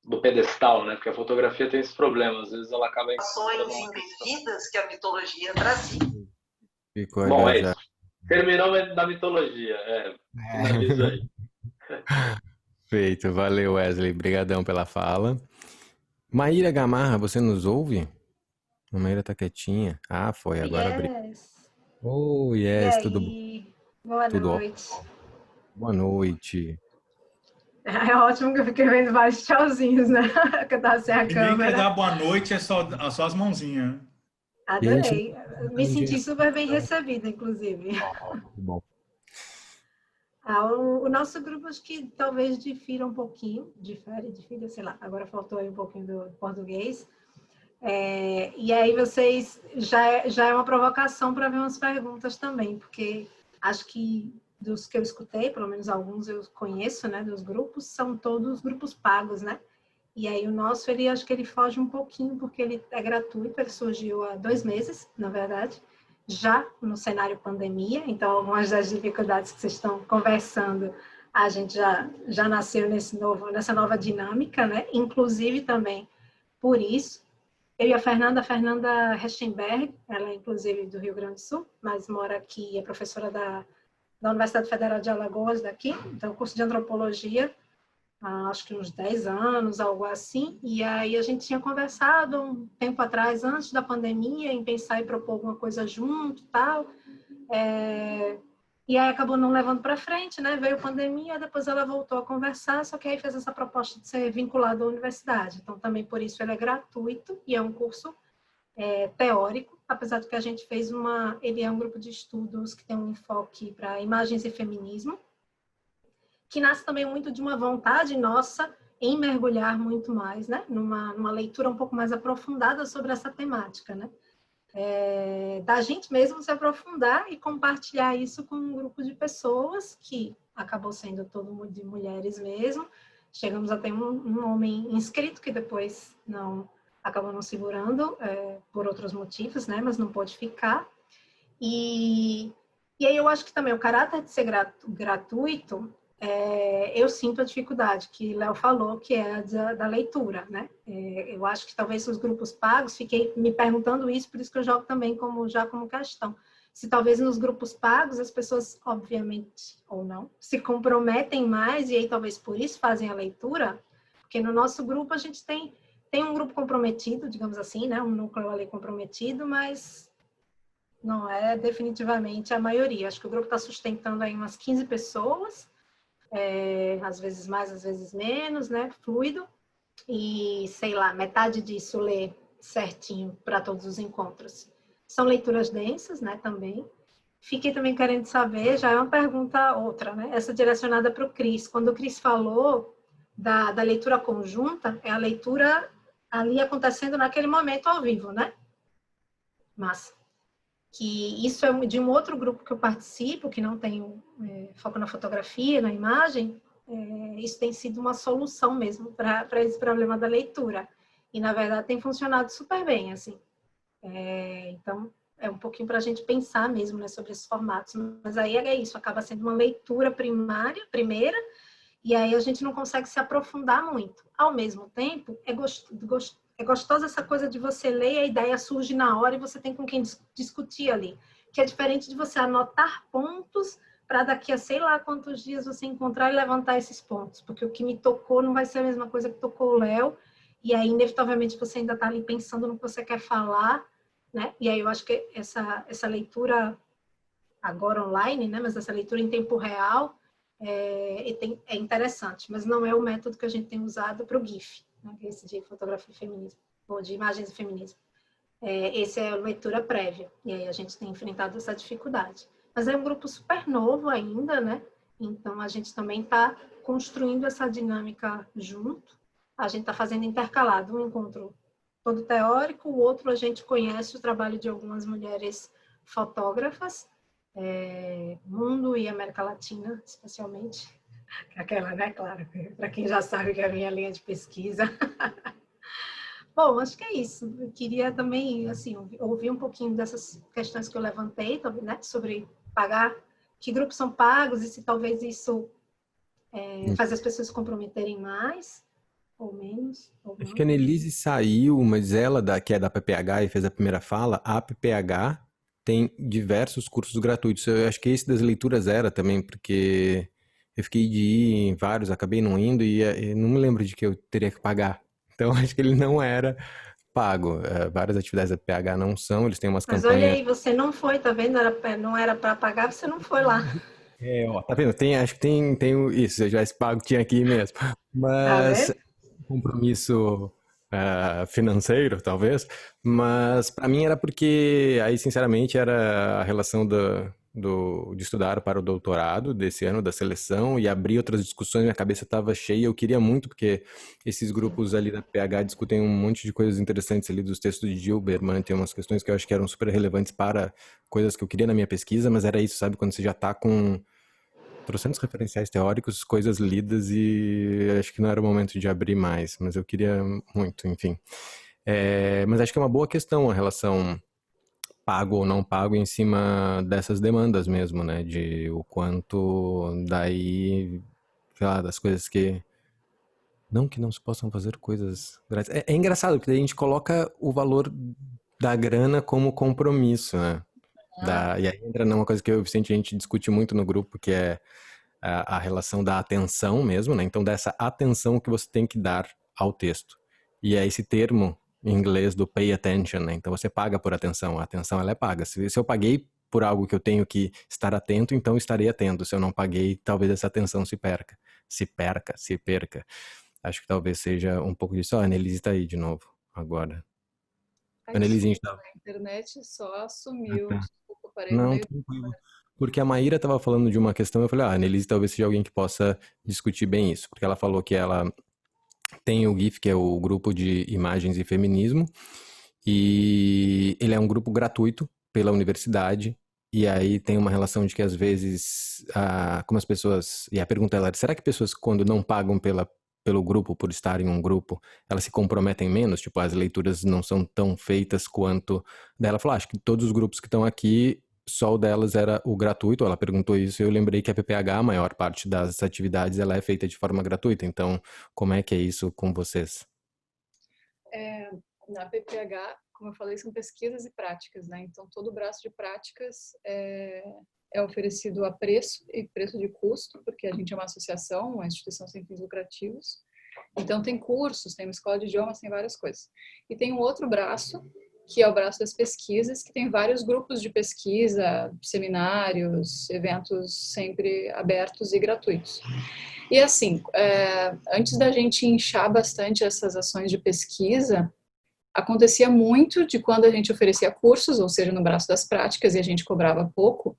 Speaker 8: do pedestal, né? Porque a fotografia tem esse problema, às vezes ela acaba
Speaker 9: Ações indevidas que a mitologia trazia.
Speaker 1: Ficou
Speaker 8: Bom, é
Speaker 1: já.
Speaker 8: isso. Terminou na mitologia, finaliza aí.
Speaker 1: Feito, valeu Wesley, brigadão pela fala. Maíra Gamarra, você nos ouve? A Maíra tá quietinha. Ah, foi, agora abriu.
Speaker 5: Yes.
Speaker 1: Oh,
Speaker 5: E
Speaker 1: yes, tudo bom?
Speaker 5: aí? Boa
Speaker 1: Tudo
Speaker 5: noite.
Speaker 1: Boa noite.
Speaker 5: É ótimo que eu fiquei vendo vários tchauzinhos, né? Que eu tava sem a
Speaker 3: Ninguém quer
Speaker 5: câmera.
Speaker 3: dar boa noite, é só as mãozinhas.
Speaker 1: E a gente
Speaker 5: Adorei. Me senti super bem recebida, inclusive.
Speaker 1: Muito bom.
Speaker 5: O nosso grupo, acho que talvez difira um pouquinho, difere, sei lá, agora faltou aí um pouquinho do português. E aí vocês, já é uma provocação para ver umas perguntas também, porque acho que dos que eu escutei, pelo menos alguns eu conheço, né, dos grupos, são todos grupos pagos, né? E aí o nosso, acho que ele foge um pouquinho, porque ele é gratuito, ele surgiu há 2 meses, na verdade, já no cenário pandemia, então algumas das dificuldades que vocês estão conversando, a gente já nasceu nessa nova dinâmica, né? Inclusive também por isso. Eu e a Fernanda Reschenberg, ela é inclusive do Rio Grande do Sul, mas mora aqui, é professora da Universidade Federal de Alagoas daqui, então curso de antropologia, acho que uns 10 anos, algo assim, e aí a gente tinha conversado um tempo atrás, antes da pandemia, em pensar em propor alguma coisa junto e tal, e aí acabou não levando para frente, né? Veio a pandemia, depois ela voltou a conversar, só que aí fez essa proposta de ser vinculado à universidade. Então, também por isso ele é gratuito e é um curso teórico, apesar de que a gente fez ele é um grupo de estudos que tem um enfoque para imagens e feminismo, que nasce também muito de uma vontade nossa em mergulhar muito mais, né? Numa leitura um pouco mais aprofundada sobre essa temática, né? Da gente mesmo se aprofundar e compartilhar isso com um grupo de pessoas que acabou sendo todo mundo de mulheres mesmo. Chegamos a ter um homem inscrito que depois acabou não segurando por outros motivos, né? Mas não pôde ficar. E aí eu acho que também o caráter de ser gratuito, eu sinto a dificuldade que Léo falou, que é a da leitura, né? Eu acho que talvez os grupos pagos, fiquei me perguntando isso, por isso que eu jogo também como questão. Se talvez nos grupos pagos as pessoas, obviamente, ou não, se comprometem mais, e aí talvez por isso fazem a leitura, porque no nosso grupo a gente tem um grupo comprometido, digamos assim, né? Um núcleo ali comprometido, mas não é definitivamente a maioria. Acho que o grupo está sustentando aí umas 15 pessoas, às vezes mais, às vezes menos, né? Fluido. E, sei lá, metade disso lê certinho para todos os encontros. São leituras densas, né, também. Fiquei também querendo saber, já é uma pergunta outra, né? Essa direcionada para o Cris. Quando o Cris falou da leitura conjunta, é a leitura ali acontecendo naquele momento ao vivo, né? Massa. Que isso é de um outro grupo que eu participo, que não tem foco na fotografia, na imagem, isso tem sido uma solução mesmo para esse problema da leitura. E, na verdade, tem funcionado super bem, assim. Então, é um pouquinho para a gente pensar mesmo, né, sobre esses formatos. Mas aí é isso, acaba sendo uma leitura primeira, e aí a gente não consegue se aprofundar muito. Ao mesmo tempo, é gostosa essa coisa de você ler e a ideia surge na hora e você tem com quem discutir ali. Que é diferente de você anotar pontos para daqui a sei lá quantos dias você encontrar e levantar esses pontos. Porque o que me tocou não vai ser a mesma coisa que tocou o Léo. E aí, inevitavelmente, você ainda está ali pensando no que você quer falar, né? E aí eu acho que essa leitura agora online, né? Mas essa leitura em tempo real é interessante. Mas não é o método que a gente tem usado para o GIF, né? Esse de fotografia e feminismo, ou de imagens e feminismo. Esse é a leitura prévia. E aí a gente tem enfrentado essa dificuldade. Mas é um grupo super novo ainda, né? Então a gente também está construindo essa dinâmica junto. a gente está fazendo intercalado, um encontro todo teórico, o outro a gente conhece o trabalho de algumas mulheres fotógrafas, mundo e América Latina, especialmente. Aquela, né, claro, para quem já sabe que é a minha linha de pesquisa. Bom, acho que é isso. Eu queria também, assim, ouvir um pouquinho dessas questões que eu levantei, né, sobre pagar, que grupos são pagos e se talvez isso faz as pessoas se comprometerem mais ou menos. Ou
Speaker 1: Acho que a Nelise saiu, mas ela, que é da PPH e fez a primeira fala, a PPH tem diversos cursos gratuitos. Eu acho que esse das leituras era também, porque eu fiquei de ir em vários, acabei não indo e não me lembro de que eu teria que pagar. Então, acho que ele não era pago. Várias atividades da PPH não são, eles têm umas
Speaker 5: Mas
Speaker 1: campanhas...
Speaker 5: olha aí, você não foi, tá vendo? Não era para pagar, você não foi lá.
Speaker 1: Ó, tá vendo? Acho que tem isso, se eu tivesse pago, tinha aqui mesmo.
Speaker 5: Tá
Speaker 1: Mas...
Speaker 5: vendo?
Speaker 1: compromisso financeiro, talvez, mas para mim era porque aí, sinceramente, era a relação de estudar para o doutorado desse ano, da seleção, e abrir outras discussões, minha cabeça estava cheia, eu queria muito, porque esses grupos ali da PH discutem um monte de coisas interessantes ali dos textos de Gilberman, tem umas questões que eu acho que eram super relevantes para coisas que eu queria na minha pesquisa, mas era isso, sabe, quando você já está com trocentos referenciais teóricos, coisas lidas e acho que não era o momento de abrir mais, mas eu queria muito, enfim. Mas acho que é uma boa questão a relação pago ou não pago em cima dessas demandas mesmo, né? De o quanto daí, sei lá, das coisas que... Não que não se possam fazer coisas grátis. É engraçado, porque daí a gente coloca o valor da grana como compromisso, né? E aí entra numa coisa que eu e o Vicente a gente discute muito no grupo, que é a relação da atenção mesmo, né? Então, dessa atenção que você tem que dar ao texto. E é esse termo em inglês do pay attention, né? Então, você paga por atenção. A atenção, ela é paga. Se eu paguei por algo que eu tenho que estar atento, então estarei atento. Se eu não paguei, talvez essa atenção se perca. Se perca. Acho que talvez seja um pouco disso. Ó, a Annelise está aí de novo, agora. Annelise,
Speaker 2: A internet só sumiu.
Speaker 1: Tá.
Speaker 2: Desculpa, parei no
Speaker 1: Não,
Speaker 2: meio.
Speaker 1: tranquilo. Porque a Maíra estava falando de uma questão, eu falei, a Annelise talvez seja alguém que possa discutir bem isso, porque ela falou que ela tem o GIF, que é o grupo de imagens e feminismo, e ele é um grupo gratuito pela universidade, e aí tem uma relação de que às vezes, como as pessoas, e a pergunta ela era, será que pessoas quando não pagam pelo grupo, por estar em um grupo, elas se comprometem menos? Tipo, as leituras não são tão feitas quanto... Daí ela falou, acho que todos os grupos que estão aqui, só o delas era o gratuito, ela perguntou isso, e eu lembrei que a PPH, a maior parte das atividades, ela é feita de forma gratuita, então como é que é isso com vocês?
Speaker 2: Na PPH, como eu falei, são pesquisas e práticas, né? Então, todo o braço de práticas é oferecido a preço e preço de custo, porque a gente é uma associação, uma instituição sem fins lucrativos. Então, tem cursos, tem uma escola de idiomas, tem várias coisas. E tem um outro braço, que é o braço das pesquisas, que tem vários grupos de pesquisa, seminários, eventos sempre abertos e gratuitos. E assim, antes da gente inchar bastante essas ações de pesquisa, acontecia muito de quando a gente oferecia cursos, ou seja, no braço das práticas, e a gente cobrava pouco,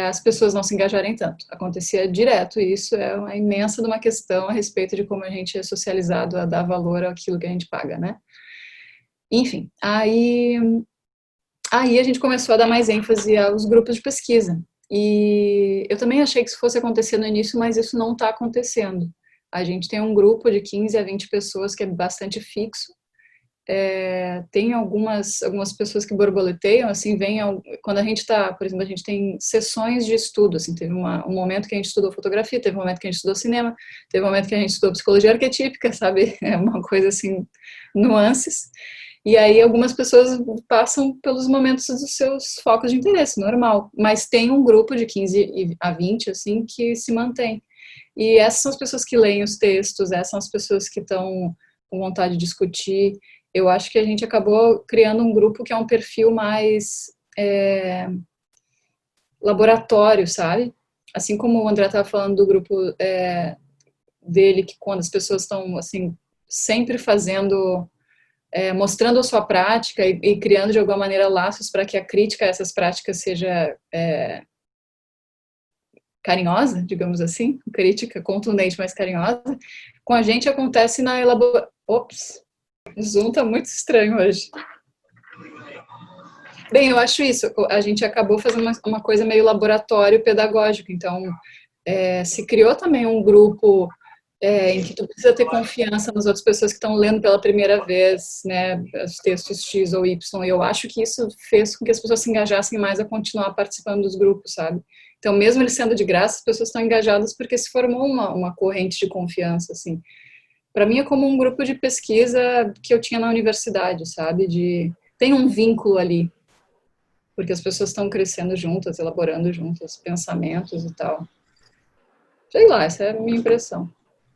Speaker 2: as pessoas não se engajarem tanto. Acontecia direto, e isso é uma imensa de uma questão a respeito de como a gente é socializado a dar valor àquilo que a gente paga, né? Enfim, aí a gente começou a dar mais ênfase aos grupos de pesquisa. E eu também achei que isso fosse acontecer no início, mas isso não está acontecendo. A gente tem um grupo de 15 a 20 pessoas que é bastante fixo. Tem algumas pessoas que borboleteiam, assim, quando a gente está, por exemplo, a gente tem sessões de estudo, assim, teve um momento que a gente estudou fotografia, teve um momento que a gente estudou cinema, teve um momento que a gente estudou psicologia arquetípica, sabe, é uma coisa assim, nuances, e aí algumas pessoas passam pelos momentos dos seus focos de interesse, normal, mas tem um grupo de 15 a 20, assim, que se mantém, e essas são as pessoas que leem os textos, essas são as pessoas que estão com vontade de discutir. Eu acho que a gente acabou criando um grupo que é um perfil mais laboratório, sabe? Assim como o André estava falando do grupo dele, que quando as pessoas estão, assim, sempre fazendo, mostrando a sua prática e criando de alguma maneira laços para que a crítica a essas práticas seja carinhosa, digamos assim, crítica contundente, mas carinhosa, com a gente acontece na elaboração. Ops, o Zoom tá muito estranho hoje. Bem, eu acho isso, a gente acabou fazendo uma coisa meio laboratório pedagógico, então se criou também um grupo em que tu precisa ter confiança nas outras pessoas que estão lendo pela primeira vez, né, os textos X ou Y, e eu acho que isso fez com que as pessoas se engajassem mais a continuar participando dos grupos, sabe? Então, mesmo ele sendo de graça, as pessoas estão engajadas porque se formou uma corrente de confiança, assim. Para mim é como um grupo de pesquisa que eu tinha na universidade, sabe? Tem um vínculo ali, porque as pessoas estão crescendo juntas, elaborando juntas pensamentos e tal. Sei lá, essa é a minha impressão,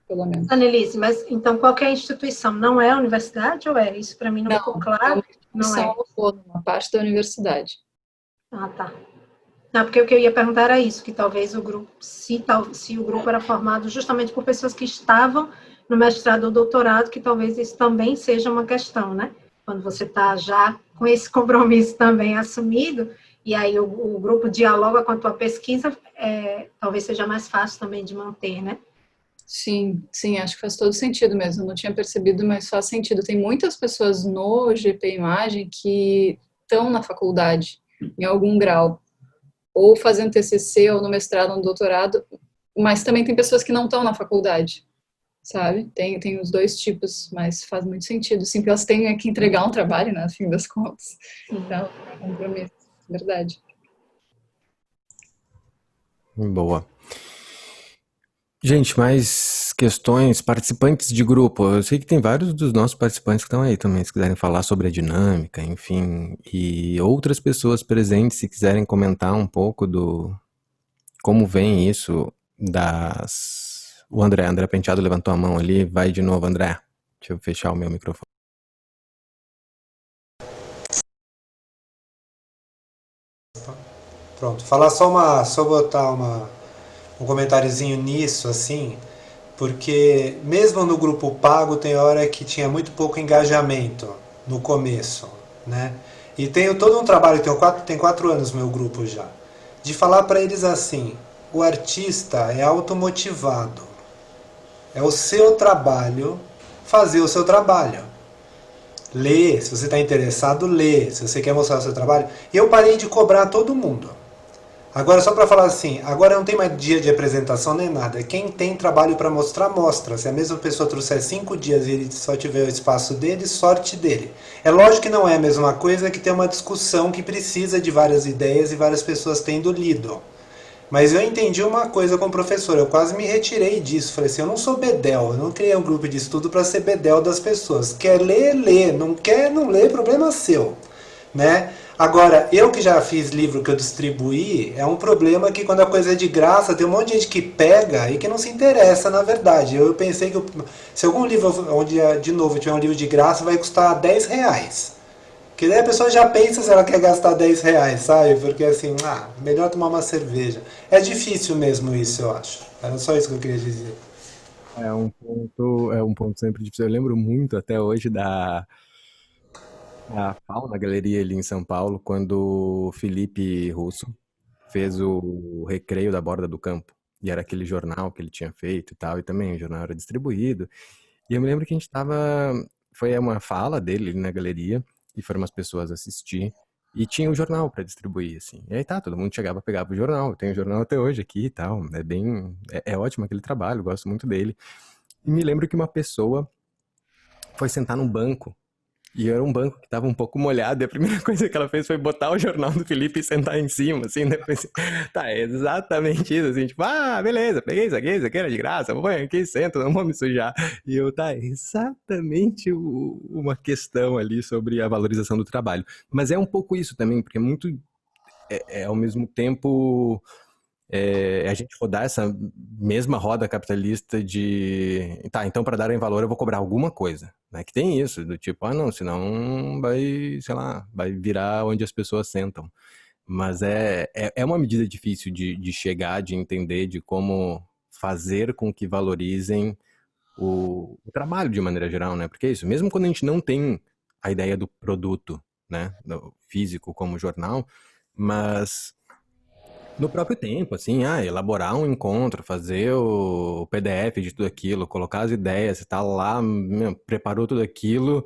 Speaker 2: pelo menos.
Speaker 5: Annelise, mas então qualquer instituição não é a universidade ou é? Isso para mim não ficou claro.
Speaker 2: Não é uma parte da universidade.
Speaker 5: Ah, tá. Não, porque o que eu ia perguntar era isso, que talvez o grupo, se o grupo era formado justamente por pessoas que estavam no mestrado ou doutorado, que talvez isso também seja uma questão, né? Quando você está já com esse compromisso também assumido, e aí o grupo dialoga com a tua pesquisa, talvez seja mais fácil também de manter, né?
Speaker 2: Sim, acho que faz todo sentido mesmo. Eu não tinha percebido, mas faz sentido. Tem muitas pessoas no GP Imagem que estão na faculdade, em algum grau, ou fazendo TCC, ou no mestrado, ou no doutorado, mas também tem pessoas que não estão na faculdade, sabe? Tem os dois tipos, mas faz muito sentido, sim, porque elas têm que entregar um trabalho, né, no fim das contas. Então, é um compromisso, verdade.
Speaker 1: Boa. Gente, mais questões, participantes de grupo. Eu sei que tem vários dos nossos participantes que estão aí também, se quiserem falar sobre a dinâmica, enfim, e outras pessoas presentes, se quiserem comentar um pouco do como vem isso das... O André Penteado levantou a mão ali, vai de novo, André. Deixa eu fechar o meu microfone.
Speaker 4: Pronto, falar só botar um comentáriozinho nisso, assim, porque mesmo no grupo pago tem hora que tinha muito pouco engajamento no começo, né? E tenho todo um trabalho, tem 4 anos meu grupo já, de falar para eles assim, o artista é automotivado, é o seu trabalho fazer o seu trabalho. Lê, se você está interessado, lê, se você quer mostrar o seu trabalho. E eu parei de cobrar todo mundo. Agora, só para falar assim, agora não tem mais dia de apresentação nem nada. Quem tem trabalho para mostrar, mostra. Se a mesma pessoa trouxer 5 dias e ele só tiver o espaço dele, sorte dele. É lógico que não é a mesma coisa que ter uma discussão que precisa de várias ideias e várias pessoas tendo lido. Mas eu entendi uma coisa com o professor, eu quase me retirei disso. Falei assim, eu não sou bedel, eu não criei um grupo de estudo para ser bedel das pessoas. Quer ler, lê. Não quer, não lê, problema seu. Né? Agora, eu que já fiz livro que eu distribuí, é um problema que quando a coisa é de graça, tem um monte de gente que pega e que não se interessa, na verdade. Eu pensei que se algum livro, onde de novo tiver um livro de graça, vai custar R$10. Que daí a pessoa já pensa se ela quer gastar R$10, sabe? Porque assim, melhor tomar uma cerveja. É difícil mesmo isso, eu acho. Era só isso que eu queria dizer.
Speaker 1: É um ponto sempre difícil. Eu lembro muito até hoje da Fauna Galeria ali em São Paulo, quando o Felipe Russo fez o Recreio da Borda do Campo. E era aquele jornal que ele tinha feito e tal, e também o jornal era distribuído. E eu me lembro que a gente foi uma fala dele ali na galeria, e foram umas pessoas assistir, e tinha o jornal para distribuir, assim. E aí todo mundo chegava, pegava o jornal. Eu tenho o jornal até hoje aqui e tal. É ótimo aquele trabalho, gosto muito dele. E me lembro que uma pessoa foi sentar num banco, e era um banco que estava um pouco molhado, e a primeira coisa que ela fez foi botar o jornal do Felipe e sentar em cima, assim, depois, é exatamente isso, assim, tipo, beleza, peguei isso aqui era de graça, vou aqui, sento, não vou me sujar. E exatamente uma questão ali sobre a valorização do trabalho. Mas é um pouco isso também, porque é muito, ao mesmo tempo... a gente rodar essa mesma roda capitalista de... então para darem valor eu vou cobrar alguma coisa, né? Que tem isso, do tipo, não, senão vai, sei lá, vai virar onde as pessoas sentam. Mas é uma medida difícil de chegar, de entender, de como fazer com que valorizem o trabalho de maneira geral, né? Porque é isso, mesmo quando a gente não tem a ideia do produto, né? Do físico como jornal, mas... No próprio tempo, assim, elaborar um encontro, fazer o PDF de tudo aquilo, colocar as ideias, você tá lá, preparou tudo aquilo,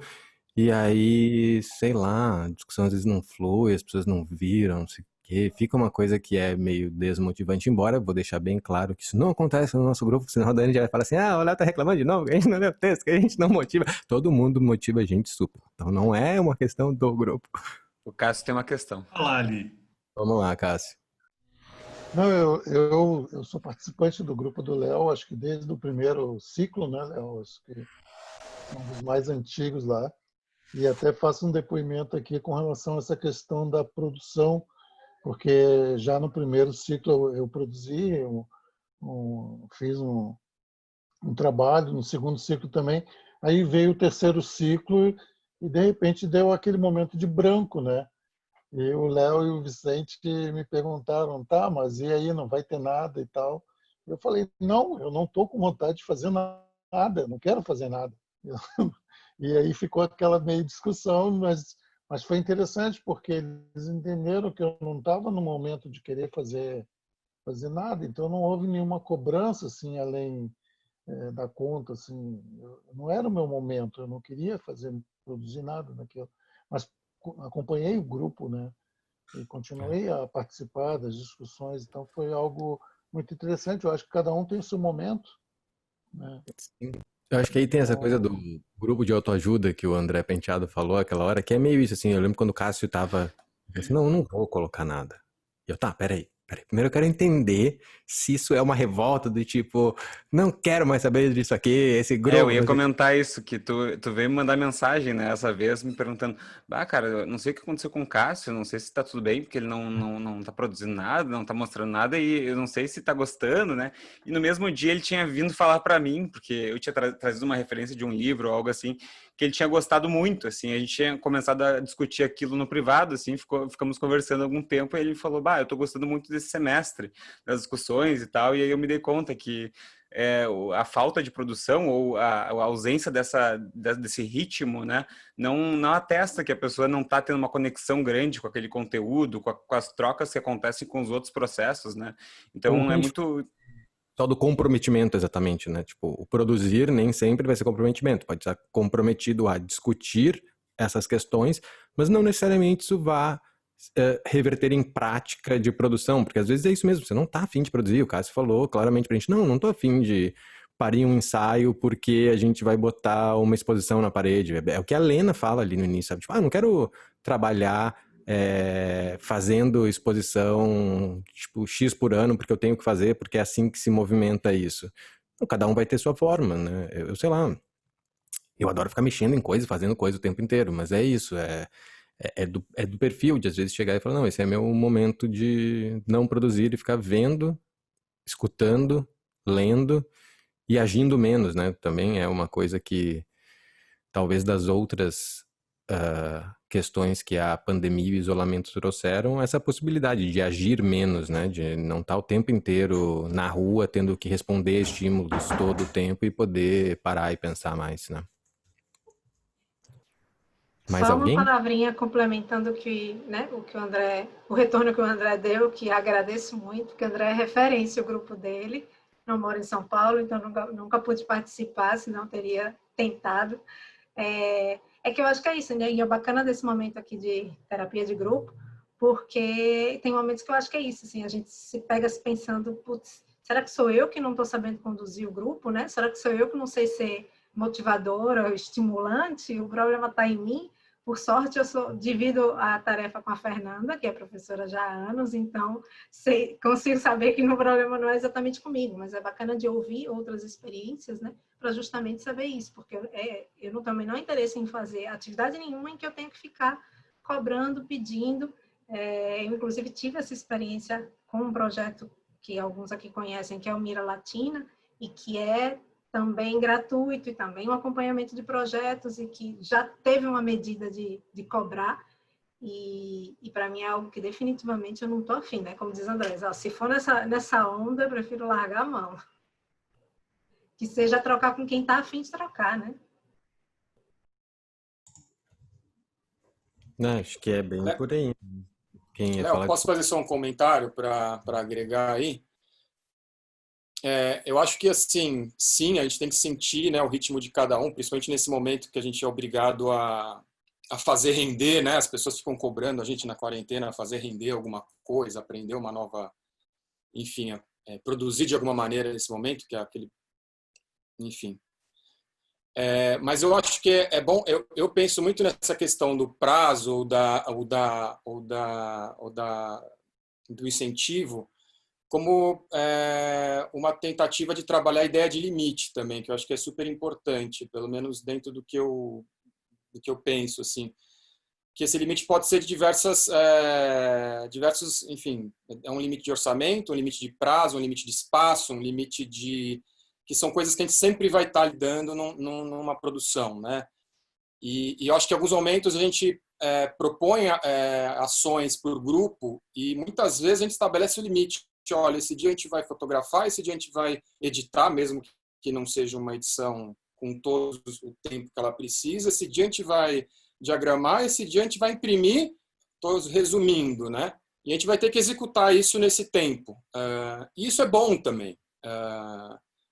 Speaker 1: e aí, sei lá, a discussão às vezes não flui, as pessoas não viram, não sei o quê, fica uma coisa que é meio desmotivante, embora eu vou deixar bem claro que isso não acontece no nosso grupo, senão a Dani já vai falar assim, o Léo tá reclamando de novo, que a gente não lê o texto, que a gente não motiva. Todo mundo motiva a gente super. Então não é uma questão do grupo.
Speaker 10: O Cássio tem uma questão.
Speaker 3: Olha lá, Ali.
Speaker 1: Vamos lá, Cássio.
Speaker 11: Não, eu sou participante do grupo do Léo, acho que desde o primeiro ciclo, né, Léo? Acho que é um dos mais antigos lá. E até faço um depoimento aqui com relação a essa questão da produção, porque já no primeiro ciclo eu produzi, fiz um trabalho, no segundo ciclo também. Aí veio o terceiro ciclo e, de repente, deu aquele momento de branco, né? E o Léo e o Vicente que me perguntaram, tá, mas e aí, não vai ter nada e tal? Eu falei, não, eu não estou com vontade de fazer nada, eu não quero fazer nada. E aí ficou aquela meio discussão, mas foi interessante, porque eles entenderam que eu não estava no momento de querer fazer nada, então não houve nenhuma cobrança, assim, além da conta, assim, não era o meu momento, eu não queria produzir nada naquilo, mas acompanhei o grupo, né? E continuei a participar das discussões, então foi algo muito interessante. Eu acho que cada um tem o seu momento, né?
Speaker 1: Sim. Eu acho que aí tem essa coisa do grupo de autoajuda que o André Penteado falou aquela hora, que é meio isso, assim, eu lembro quando o Cássio tava, assim, não vou colocar nada. E eu, peraí. Primeiro eu quero entender se isso é uma revolta do tipo, não quero mais saber disso aqui, esse grupo...
Speaker 10: Eu ia comentar isso, que tu veio me mandar mensagem, né, essa vez, me perguntando, cara, eu não sei o que aconteceu com o Cássio, não sei se tá tudo bem, porque ele não tá produzindo nada, não tá mostrando nada, e eu não sei se tá gostando, né? E no mesmo dia ele tinha vindo falar para mim, porque eu tinha trazido uma referência de um livro ou algo assim, que ele tinha gostado muito, assim, a gente tinha começado a discutir aquilo no privado, assim, ficamos conversando algum tempo, e ele falou, eu tô gostando muito desse semestre, das discussões e tal, e aí eu me dei conta que a falta de produção ou a ausência desse ritmo, né, não atesta que a pessoa não está tendo uma conexão grande com aquele conteúdo, com as trocas que acontecem com os outros processos, né? Então é muito...
Speaker 1: Só do comprometimento, exatamente, né? Tipo, o produzir nem sempre vai ser comprometimento. Pode estar comprometido a discutir essas questões, mas não necessariamente isso vá reverter em prática de produção, porque às vezes é isso mesmo, você não tá afim de produzir, o Cássio falou claramente pra gente, não tô afim de parir um ensaio porque a gente vai botar uma exposição na parede, é o que a Lena fala ali no início, sabe? Tipo, não quero trabalhar fazendo exposição tipo X por ano porque eu tenho que fazer, porque é assim que se movimenta isso. Então, cada um vai ter sua forma, né? Eu sei lá, eu adoro ficar mexendo em coisa, fazendo coisa o tempo inteiro, mas é isso, é do perfil de às vezes chegar e falar, não, esse é meu momento de não produzir e ficar vendo, escutando, lendo e agindo menos, né? Também é uma coisa que talvez das outras questões que a pandemia e o isolamento trouxeram, essa possibilidade de agir menos, né? De não estar o tempo inteiro na rua tendo que responder a estímulos todo o tempo e poder parar e pensar mais, né? Mais
Speaker 5: Só
Speaker 1: alguém?
Speaker 5: uma palavrinha complementando o retorno que o André deu, que agradeço muito, porque o André é referência, o grupo dele, não mora em São Paulo, então nunca pude participar, senão teria tentado. É que eu acho que é isso, né? E é bacana desse momento aqui de terapia de grupo, porque tem momentos que eu acho que é isso, assim, a gente se pega se pensando, putz, será que sou eu que não estou sabendo conduzir o grupo, né? Será que sou eu que não sei ser motivadora, estimulante? O problema está em mim. Por sorte, eu divido a tarefa com a Fernanda, que é professora já há anos, então consigo saber que o problema não é exatamente comigo, mas é bacana de ouvir outras experiências, né, para justamente saber isso, porque eu também não interesse em fazer atividade nenhuma em que eu tenho que ficar cobrando, pedindo. Eu, inclusive, tive essa experiência com um projeto que alguns aqui conhecem, que é o Mira Latina, e que é também gratuito e também um acompanhamento de projetos e que já teve uma medida de cobrar e para mim é algo que definitivamente eu não estou afim, né? Como diz André, se for nessa onda, eu prefiro largar a mão. Que seja trocar com quem está afim de trocar, né?
Speaker 1: Acho que é bem por aí. Quem ia
Speaker 7: Léo,
Speaker 1: falar?
Speaker 7: posso fazer só um comentário para agregar aí? Eu acho que, assim, sim, a gente tem que sentir, né, o ritmo de cada um, principalmente nesse momento que a gente é obrigado a fazer render, né? As pessoas ficam cobrando a gente na quarentena a fazer render alguma coisa, aprender uma nova, enfim, produzir de alguma maneira nesse momento, que é aquele, enfim. Mas eu acho que é bom, eu penso muito nessa questão do prazo do incentivo como uma tentativa de trabalhar a ideia de limite também, que eu acho que é super importante, pelo menos dentro do que eu penso, assim, que esse limite pode ser de diversos, enfim, é um limite de orçamento, um limite de prazo, um limite de espaço, um limite que são coisas que a gente sempre vai estar lidando numa produção, né? E eu acho que em alguns momentos a gente propõe ações por grupo e muitas vezes a gente estabelece o limite. Olha, esse dia a gente vai fotografar, esse dia a gente vai editar, mesmo que não seja uma edição com todo o tempo que ela precisa, esse dia a gente vai diagramar, esse dia a gente vai imprimir, todos resumindo, né? E a gente vai ter que executar isso nesse tempo. E isso é bom também,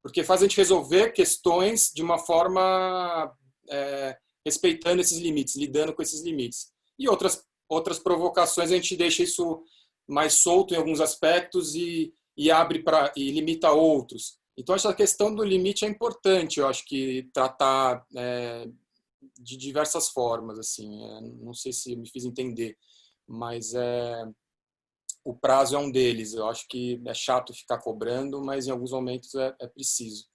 Speaker 7: porque faz a gente resolver questões de uma forma respeitando esses limites, lidando com esses limites. E outras provocações a gente deixa isso mais solto em alguns aspectos e abre e limita outros. Então, essa questão do limite é importante, eu acho que tratar de diversas formas, assim, não sei se me fiz entender, mas o prazo é um deles. Eu acho que é chato ficar cobrando, mas em alguns momentos é preciso.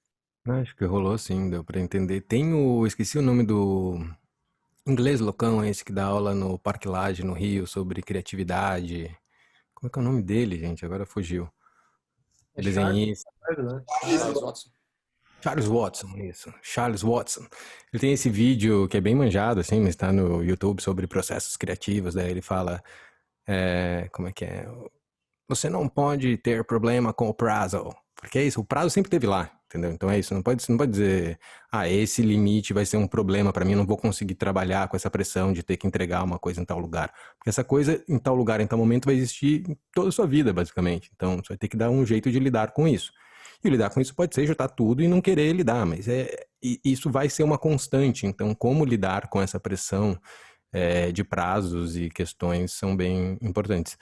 Speaker 1: Acho que rolou sim, deu pra entender. Esqueci o nome do inglês loucão, esse que dá aula no Parque Lage, no Rio, sobre criatividade. Como é que é o nome dele, gente? Agora fugiu. Desenhista.
Speaker 7: Charles Watson.
Speaker 1: Charles Watson, isso. Charles Watson. Ele tem esse vídeo que é bem manjado, assim, mas tá no YouTube, sobre processos criativos. Daí ele fala, como é que é? Você não pode ter problema com o prazo. Porque é isso, o prazo sempre esteve lá, entendeu? Então é isso, você não pode dizer, esse limite vai ser um problema para mim, eu não vou conseguir trabalhar com essa pressão de ter que entregar uma coisa em tal lugar. Porque essa coisa em tal lugar, em tal momento, vai existir em toda a sua vida, basicamente. Então você vai ter que dar um jeito de lidar com isso. E lidar com isso pode ser juntar tudo e não querer lidar, mas isso vai ser uma constante. Então, como lidar com essa pressão de prazos e questões são bem importantes.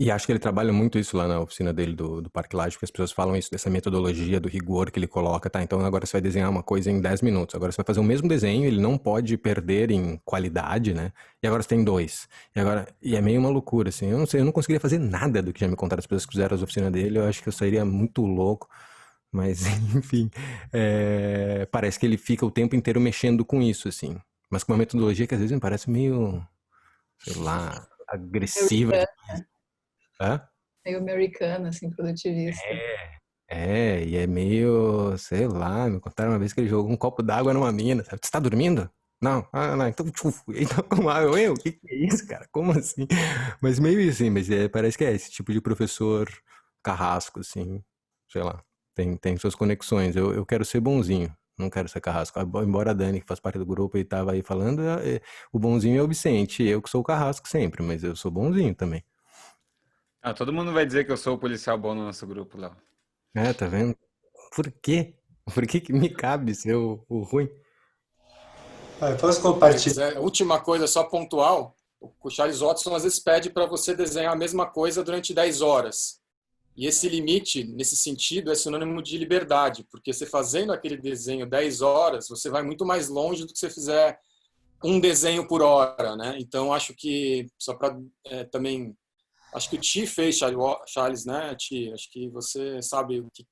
Speaker 1: E acho que ele trabalha muito isso lá na oficina dele do Parque Lage, porque as pessoas falam isso, dessa metodologia, do rigor que ele coloca, tá? Então agora você vai desenhar uma coisa em 10 minutos, agora você vai fazer o mesmo desenho, ele não pode perder em qualidade, né? E agora você tem 2. E é meio uma loucura, assim. Eu não sei, eu não conseguiria fazer nada do que já me contaram as pessoas que fizeram as oficinas dele, eu acho que eu sairia muito louco. Mas, enfim, parece que ele fica o tempo inteiro mexendo com isso, assim. Mas com uma metodologia que às vezes me parece meio, sei lá, agressiva. Hã?
Speaker 2: Meio americana, assim, produtivista.
Speaker 1: E é meio, sei lá, me contaram uma vez que ele jogou um copo d'água numa mina, sabe? Você tá dormindo? Não, não, então, o que é isso, cara? Como assim? Mas meio assim, mas parece que é esse tipo de professor carrasco, assim, sei lá, tem suas conexões. Eu quero ser bonzinho, não quero ser carrasco. Embora a Dani, que faz parte do grupo e tava aí falando, o bonzinho é o Vicente, eu que sou o carrasco sempre, mas eu sou bonzinho também.
Speaker 10: Todo mundo vai dizer que eu sou o policial bom no nosso grupo, Léo.
Speaker 1: Tá vendo? Por quê? Por que me cabe ser o ruim?
Speaker 4: Posso compartilhar?
Speaker 7: A última coisa, só pontual, o Charles Watson às vezes pede para você desenhar a mesma coisa durante 10 horas. E esse limite, nesse sentido, é sinônimo de liberdade, porque você fazendo aquele desenho 10 horas, você vai muito mais longe do que você fizer um desenho por hora, né? Então, acho que, só para também... Acho que o Ti fez, Charles, né, Ti? Acho que você sabe o que,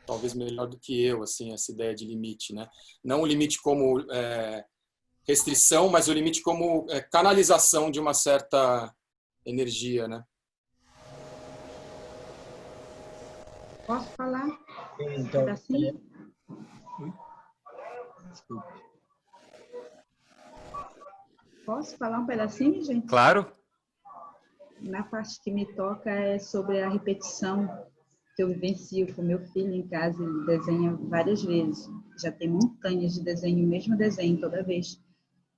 Speaker 7: talvez melhor do que eu, assim, essa ideia de limite, né? Não o limite como restrição, mas o limite como canalização de uma certa energia, né?
Speaker 6: Posso falar?
Speaker 4: Então,
Speaker 6: Um pedacinho? Posso falar um pedacinho, gente?
Speaker 10: Claro.
Speaker 6: Na parte que me toca é sobre a repetição que eu vivencio com meu filho em casa. Ele desenha várias vezes. Já tem montanhas de desenho, o mesmo desenho toda vez.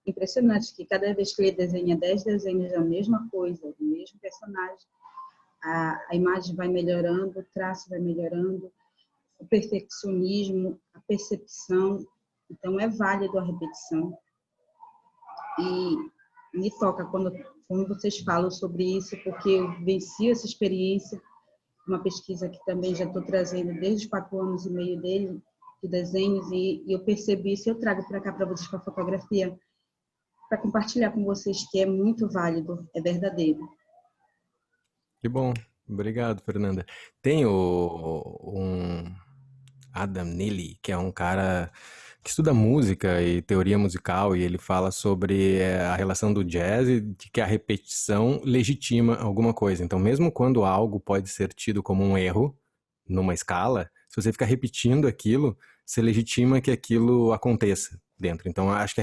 Speaker 6: impressionante, que cada vez que ele desenha 10 desenhos da mesma coisa, do mesmo personagem, a imagem vai melhorando, o traço vai melhorando, o perfeccionismo, a percepção. Então, é válido a repetição. E me toca quando vocês falam sobre isso, porque eu venci essa experiência, uma pesquisa que também já estou trazendo desde os 4 anos e meio dele, de desenhos, e eu percebi isso, eu trago para cá para vocês com a fotografia, para compartilhar com vocês que é muito válido, é verdadeiro.
Speaker 1: Que bom. Obrigado, Fernanda. Tem um Adam Neely, que é um cara que estuda música e teoria musical, e ele fala sobre a relação do jazz e de que a repetição legitima alguma coisa. Então, mesmo quando algo pode ser tido como um erro numa escala, se você ficar repetindo aquilo, você legitima que aquilo aconteça dentro. Então, acho que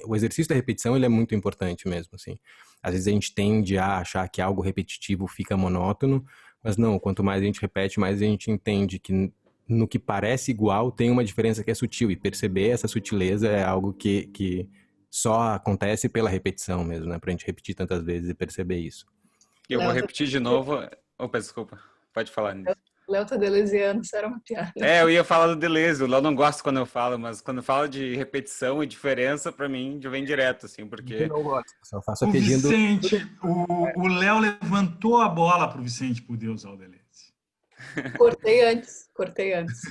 Speaker 1: o exercício da repetição, ele é muito importante mesmo, assim. Às vezes a gente tende a achar que algo repetitivo fica monótono, mas não, quanto mais a gente repete, mais a gente entende que no que parece igual tem uma diferença que é sutil, e perceber essa sutileza é algo que só acontece pela repetição mesmo, né? Pra gente repetir tantas vezes e perceber isso.
Speaker 10: Eu vou repetir de novo. Opa, desculpa. Pode falar, Nils.
Speaker 2: Léo tá deleuziano, isso era uma piada.
Speaker 10: Eu ia falar do Deleuze. O Léo não gosta quando eu falo, mas quando fala de repetição e diferença, pra mim, já vem direto, assim, porque...
Speaker 1: Eu não gosto. Só faço
Speaker 3: O
Speaker 1: pedindo...
Speaker 3: Vicente, o Léo levantou a bola pro Vicente poder usar o Deleuze.
Speaker 2: Cortei antes.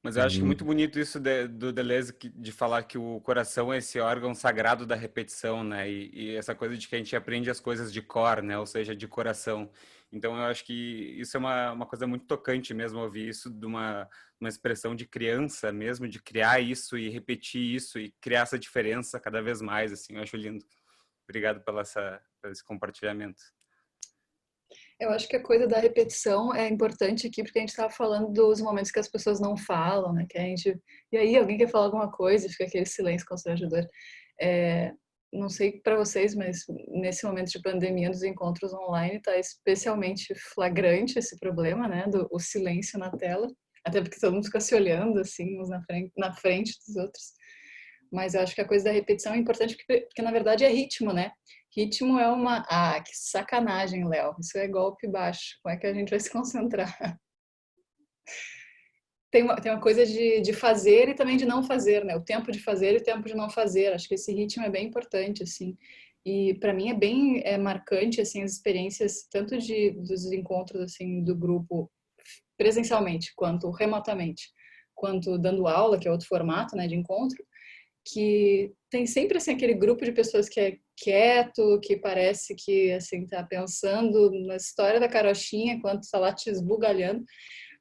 Speaker 10: Mas eu acho muito bonito isso do Deleuze, de falar que o coração é esse órgão sagrado da repetição, né? E essa coisa de que a gente aprende as coisas de cor, né? Ou seja, de coração. Então, eu acho que isso é uma coisa muito tocante mesmo, ouvir isso de uma expressão de criança mesmo, de criar isso e repetir isso e criar essa diferença cada vez mais, assim. Eu acho lindo. Obrigado por esse compartilhamento.
Speaker 2: Eu acho que a coisa da repetição é importante aqui, porque a gente estava falando dos momentos que as pessoas não falam, né? Que a gente... E aí alguém quer falar alguma coisa e fica aquele silêncio constrangedor. Não sei para vocês, mas nesse momento de pandemia dos encontros online está especialmente flagrante esse problema, né? O silêncio na tela. Até porque todo mundo fica se olhando, assim, uns na frente dos outros. Mas eu acho que a coisa da repetição é importante porque na verdade é ritmo, né? Ritmo é uma... Ah, que sacanagem, Léo. Isso é golpe baixo. Como é que a gente vai se concentrar? Tem uma coisa de fazer e também de não fazer, né? O tempo de fazer e o tempo de não fazer. Acho que esse ritmo é bem importante, assim. E para mim é bem marcante, assim, as experiências tanto dos encontros, assim, do grupo presencialmente, quanto remotamente, quanto dando aula, que é outro formato, né, de encontro, que tem sempre assim aquele grupo de pessoas que é quieto, que parece que assim tá pensando na história da carochinha enquanto está lá te esbugalhando,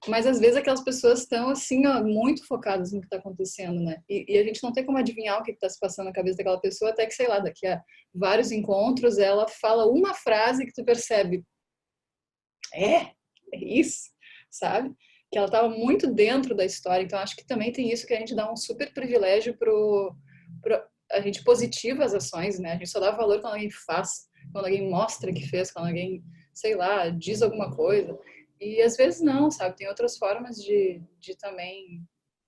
Speaker 2: mas às vezes aquelas pessoas estão assim, ó, muito focadas no que está acontecendo, né? E a gente não tem como adivinhar o que está se passando na cabeça daquela pessoa, até que, sei lá, daqui a vários encontros ela fala uma frase que tu percebe, é isso, sabe? Que ela estava muito dentro da história. Então, acho que também tem isso que a gente dá um super privilégio a gente positiva as ações, né? A gente só dá valor quando alguém faz, quando alguém mostra que fez, quando alguém, sei lá, diz alguma coisa. E às vezes não, sabe? Tem outras formas de também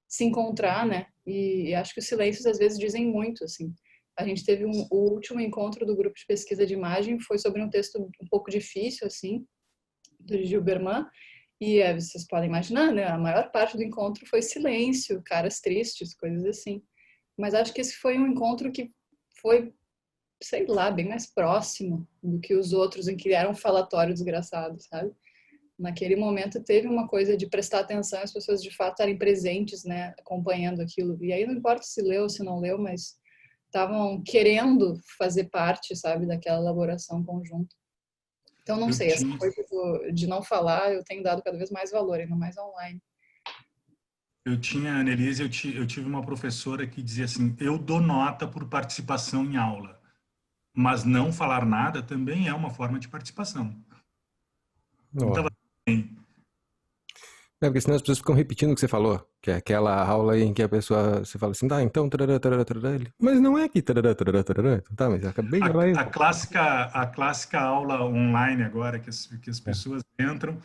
Speaker 2: se encontrar, né? E acho que os silêncios às vezes dizem muito, assim. A gente teve o último encontro do grupo de pesquisa de imagem, foi sobre um texto um pouco difícil, assim, do Gilberman. E vocês podem imaginar, né? A maior parte do encontro foi silêncio, caras tristes, coisas assim. Mas acho que esse foi um encontro que foi, sei lá, bem mais próximo do que os outros, em que era um falatório desgraçado, sabe? Naquele momento teve uma coisa de prestar atenção e as pessoas de fato estarem presentes, né? Acompanhando aquilo. E aí não importa se leu ou se não leu, mas estavam querendo fazer parte, sabe? Daquela elaboração conjunta. Então, não sei, essa coisa de não falar, eu tenho dado cada vez mais valor, ainda mais online.
Speaker 3: Annelise, eu tive uma professora que dizia assim, eu dou nota por participação em aula, mas não falar nada também é uma forma de participação. Não estava bem.
Speaker 1: Porque senão as pessoas ficam repetindo o que você falou, que é aquela aula em que a pessoa, você fala assim, tá, então, tarará, tarará, tarará, mas não é que tarará, tarará, tarará, então, tá, mas eu acabei de falar isso.
Speaker 3: A clássica aula online agora, que as pessoas entram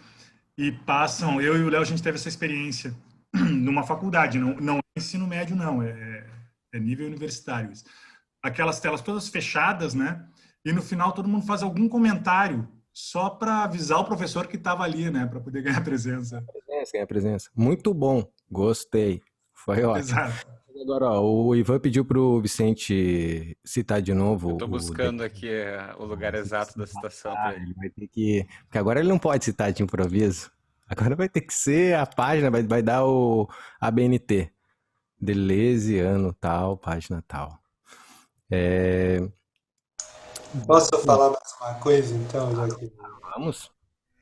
Speaker 3: e passam, eu e o Léo, a gente teve essa experiência numa faculdade, não é ensino médio, não, é é nível universitário isso. Aquelas telas todas fechadas, né? E no final todo mundo faz algum comentário só para avisar o professor que estava ali, né? Para poder ganhar presença.
Speaker 1: Ganhar presença. Muito bom. Gostei. Foi ótimo.
Speaker 3: Exato.
Speaker 1: Agora, ó, o Ivan pediu pro Vicente citar de novo.
Speaker 10: Eu tô buscando aqui o lugar exato da citação para ele.
Speaker 1: Ele vai ter que... Porque agora ele não pode citar de improviso. Agora vai ter que ser a página, vai dar a BNT. Deleuze, ano tal, página tal.
Speaker 4: Posso falar mais uma coisa, então? Já que...
Speaker 1: Vamos?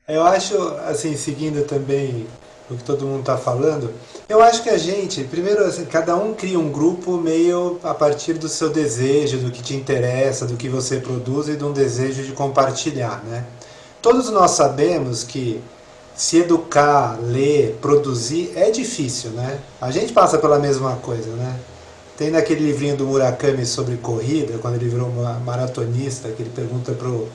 Speaker 4: Eu acho, assim, seguindo também o que todo mundo está falando, eu acho que a gente, primeiro, assim, cada um cria um grupo meio a partir do seu desejo, do que te interessa, do que você produz e de um desejo de compartilhar, né? Todos nós sabemos que se educar, ler, produzir é difícil, né? A gente passa pela mesma coisa, né? Tem naquele livrinho do Murakami sobre corrida, quando ele virou maratonista, que ele pergunta pro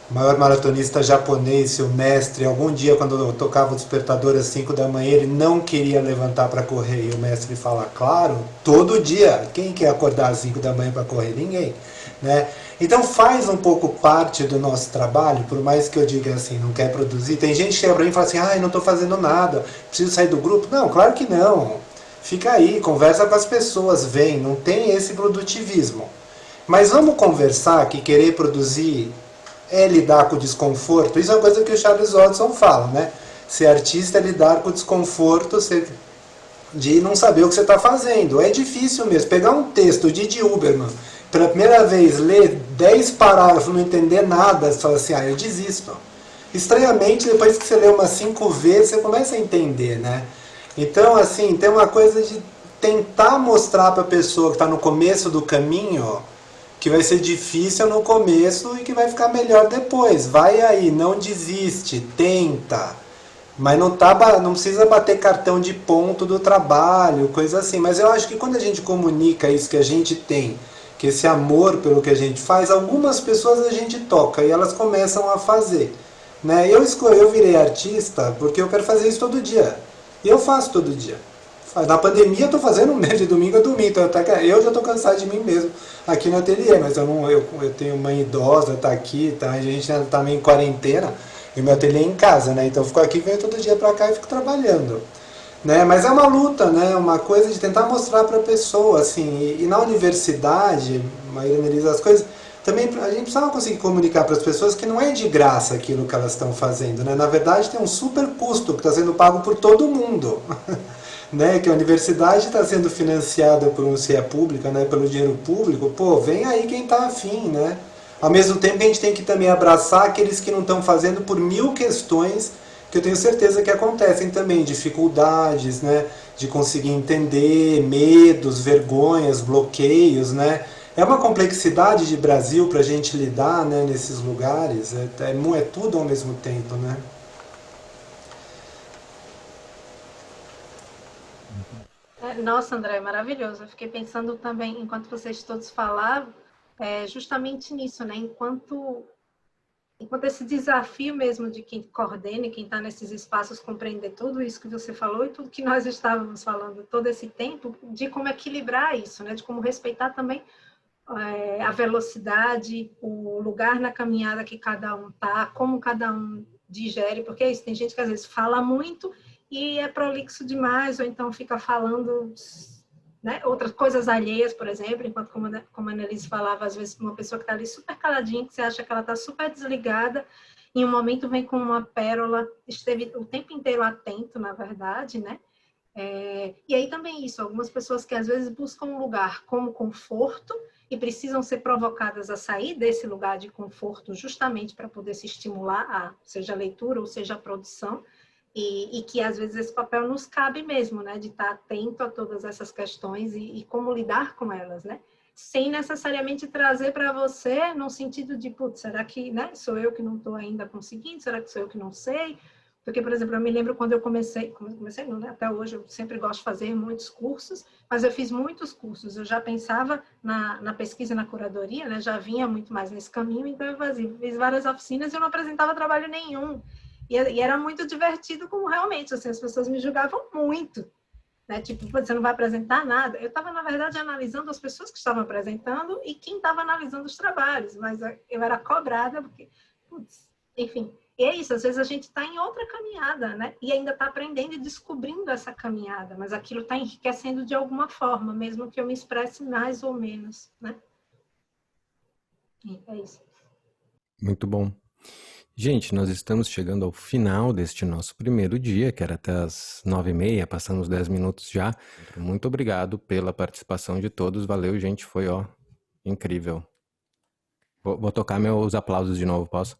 Speaker 4: maior maratonista japonês, seu mestre, algum dia quando eu tocava o despertador às 5 da manhã, ele não queria levantar para correr. E o mestre fala, claro, todo dia. Quem quer acordar às 5 da manhã para correr? Ninguém. Né? Então faz um pouco parte do nosso trabalho, por mais que eu diga assim, não quer produzir. Tem gente que chega para mim e fala assim, não estou fazendo nada, preciso sair do grupo. Não, claro que não. Fica aí, conversa com as pessoas, vem, não tem esse produtivismo. Mas vamos conversar que querer produzir é lidar com o desconforto. Isso é uma coisa que o Charles Hodgson fala, né? Ser artista é lidar com o desconforto de não saber o que você está fazendo. É difícil mesmo. Pegar um texto de Didi Huberman, pela primeira vez, ler 10 parágrafos, não entender nada, você fala assim, eu desisto. Estranhamente, depois que você lê umas 5 vezes, você começa a entender, né? Então, assim, tem uma coisa de tentar mostrar para a pessoa que está no começo do caminho que vai ser difícil no começo e que vai ficar melhor depois. Vai aí, não desiste, tenta. Mas não precisa bater cartão de ponto do trabalho, coisa assim. Mas eu acho que quando a gente comunica isso que a gente tem, que esse amor pelo que a gente faz, algumas pessoas a gente toca e elas começam a fazer. Né? Eu virei artista porque eu quero fazer isso todo dia. E eu faço todo dia. Na pandemia eu estou fazendo de domingo a domingo, então eu já estou cansado de mim mesmo aqui no ateliê, mas eu tenho mãe idosa, está aqui, a gente está meio em quarentena, e meu ateliê é em casa, né? Então eu fico aqui, venho todo dia para cá e fico trabalhando. Né? Mas é uma luta, né? Uma coisa de tentar mostrar para a pessoa, assim, e na universidade, Maíra analisa as coisas, também a gente precisa conseguir comunicar para as pessoas que não é de graça aquilo que elas estão fazendo, né? Na verdade tem um super custo que está sendo pago por todo mundo. Né, que a universidade está sendo financiada por se é pública, né, pelo dinheiro público, vem aí quem está afim, né? Ao mesmo tempo que a gente tem que também abraçar aqueles que não estão fazendo por 1000 questões que eu tenho certeza que acontecem também, dificuldades, né, de conseguir entender, medos, vergonhas, bloqueios, né? É uma complexidade de Brasil para a gente lidar, né, nesses lugares, é tudo ao mesmo tempo, né?
Speaker 5: Nossa, André, maravilhoso. Eu fiquei pensando também, enquanto vocês todos falavam, justamente nisso, né? Enquanto esse desafio mesmo de quem coordena e quem está nesses espaços compreender tudo isso que você falou e tudo que nós estávamos falando todo esse tempo, de como equilibrar isso, né? De como respeitar também a velocidade, o lugar na caminhada que cada um está, como cada um digere, porque é isso, tem gente que às vezes fala muito e é prolixo demais, ou então fica falando, né, outras coisas alheias, por exemplo, enquanto, como a Annelise falava, às vezes uma pessoa que está ali super caladinha, que você acha que ela está super desligada, em um momento vem com uma pérola, esteve o tempo inteiro atento, na verdade, né? E aí também isso, algumas pessoas que às vezes buscam um lugar como conforto e precisam ser provocadas a sair desse lugar de conforto justamente para poder se estimular, seja a leitura ou seja a produção, e que às vezes esse papel nos cabe mesmo, né, de estar atento a todas essas questões e como lidar com elas, né, sem necessariamente trazer para você no sentido de, putz, será que, né, sou eu que não estou ainda conseguindo, será que sou eu que não sei? Porque, por exemplo, eu me lembro quando eu comecei não, né, até hoje eu sempre gosto de fazer muitos cursos, mas eu fiz muitos cursos, eu já pensava na pesquisa e na curadoria, né, já vinha muito mais nesse caminho, então eu fiz várias oficinas e eu não apresentava trabalho nenhum. E era muito divertido, como realmente, assim, as pessoas me julgavam muito. né? Tipo, você não vai apresentar nada. Eu estava, na verdade, analisando as pessoas que estavam apresentando e quem estava analisando os trabalhos, mas eu era cobrada, porque, putz, enfim. E é isso, às vezes a gente está em outra caminhada, né? E ainda está aprendendo e descobrindo essa caminhada, mas aquilo está enriquecendo de alguma forma, mesmo que eu me expresse mais ou menos, né? E é isso.
Speaker 1: Muito bom. Gente, nós estamos chegando ao final deste nosso primeiro dia, que era até as 9h30, passando os 10 minutos já. Muito obrigado pela participação de todos. Valeu, gente. Foi, incrível. Vou tocar meus aplausos de novo, posso?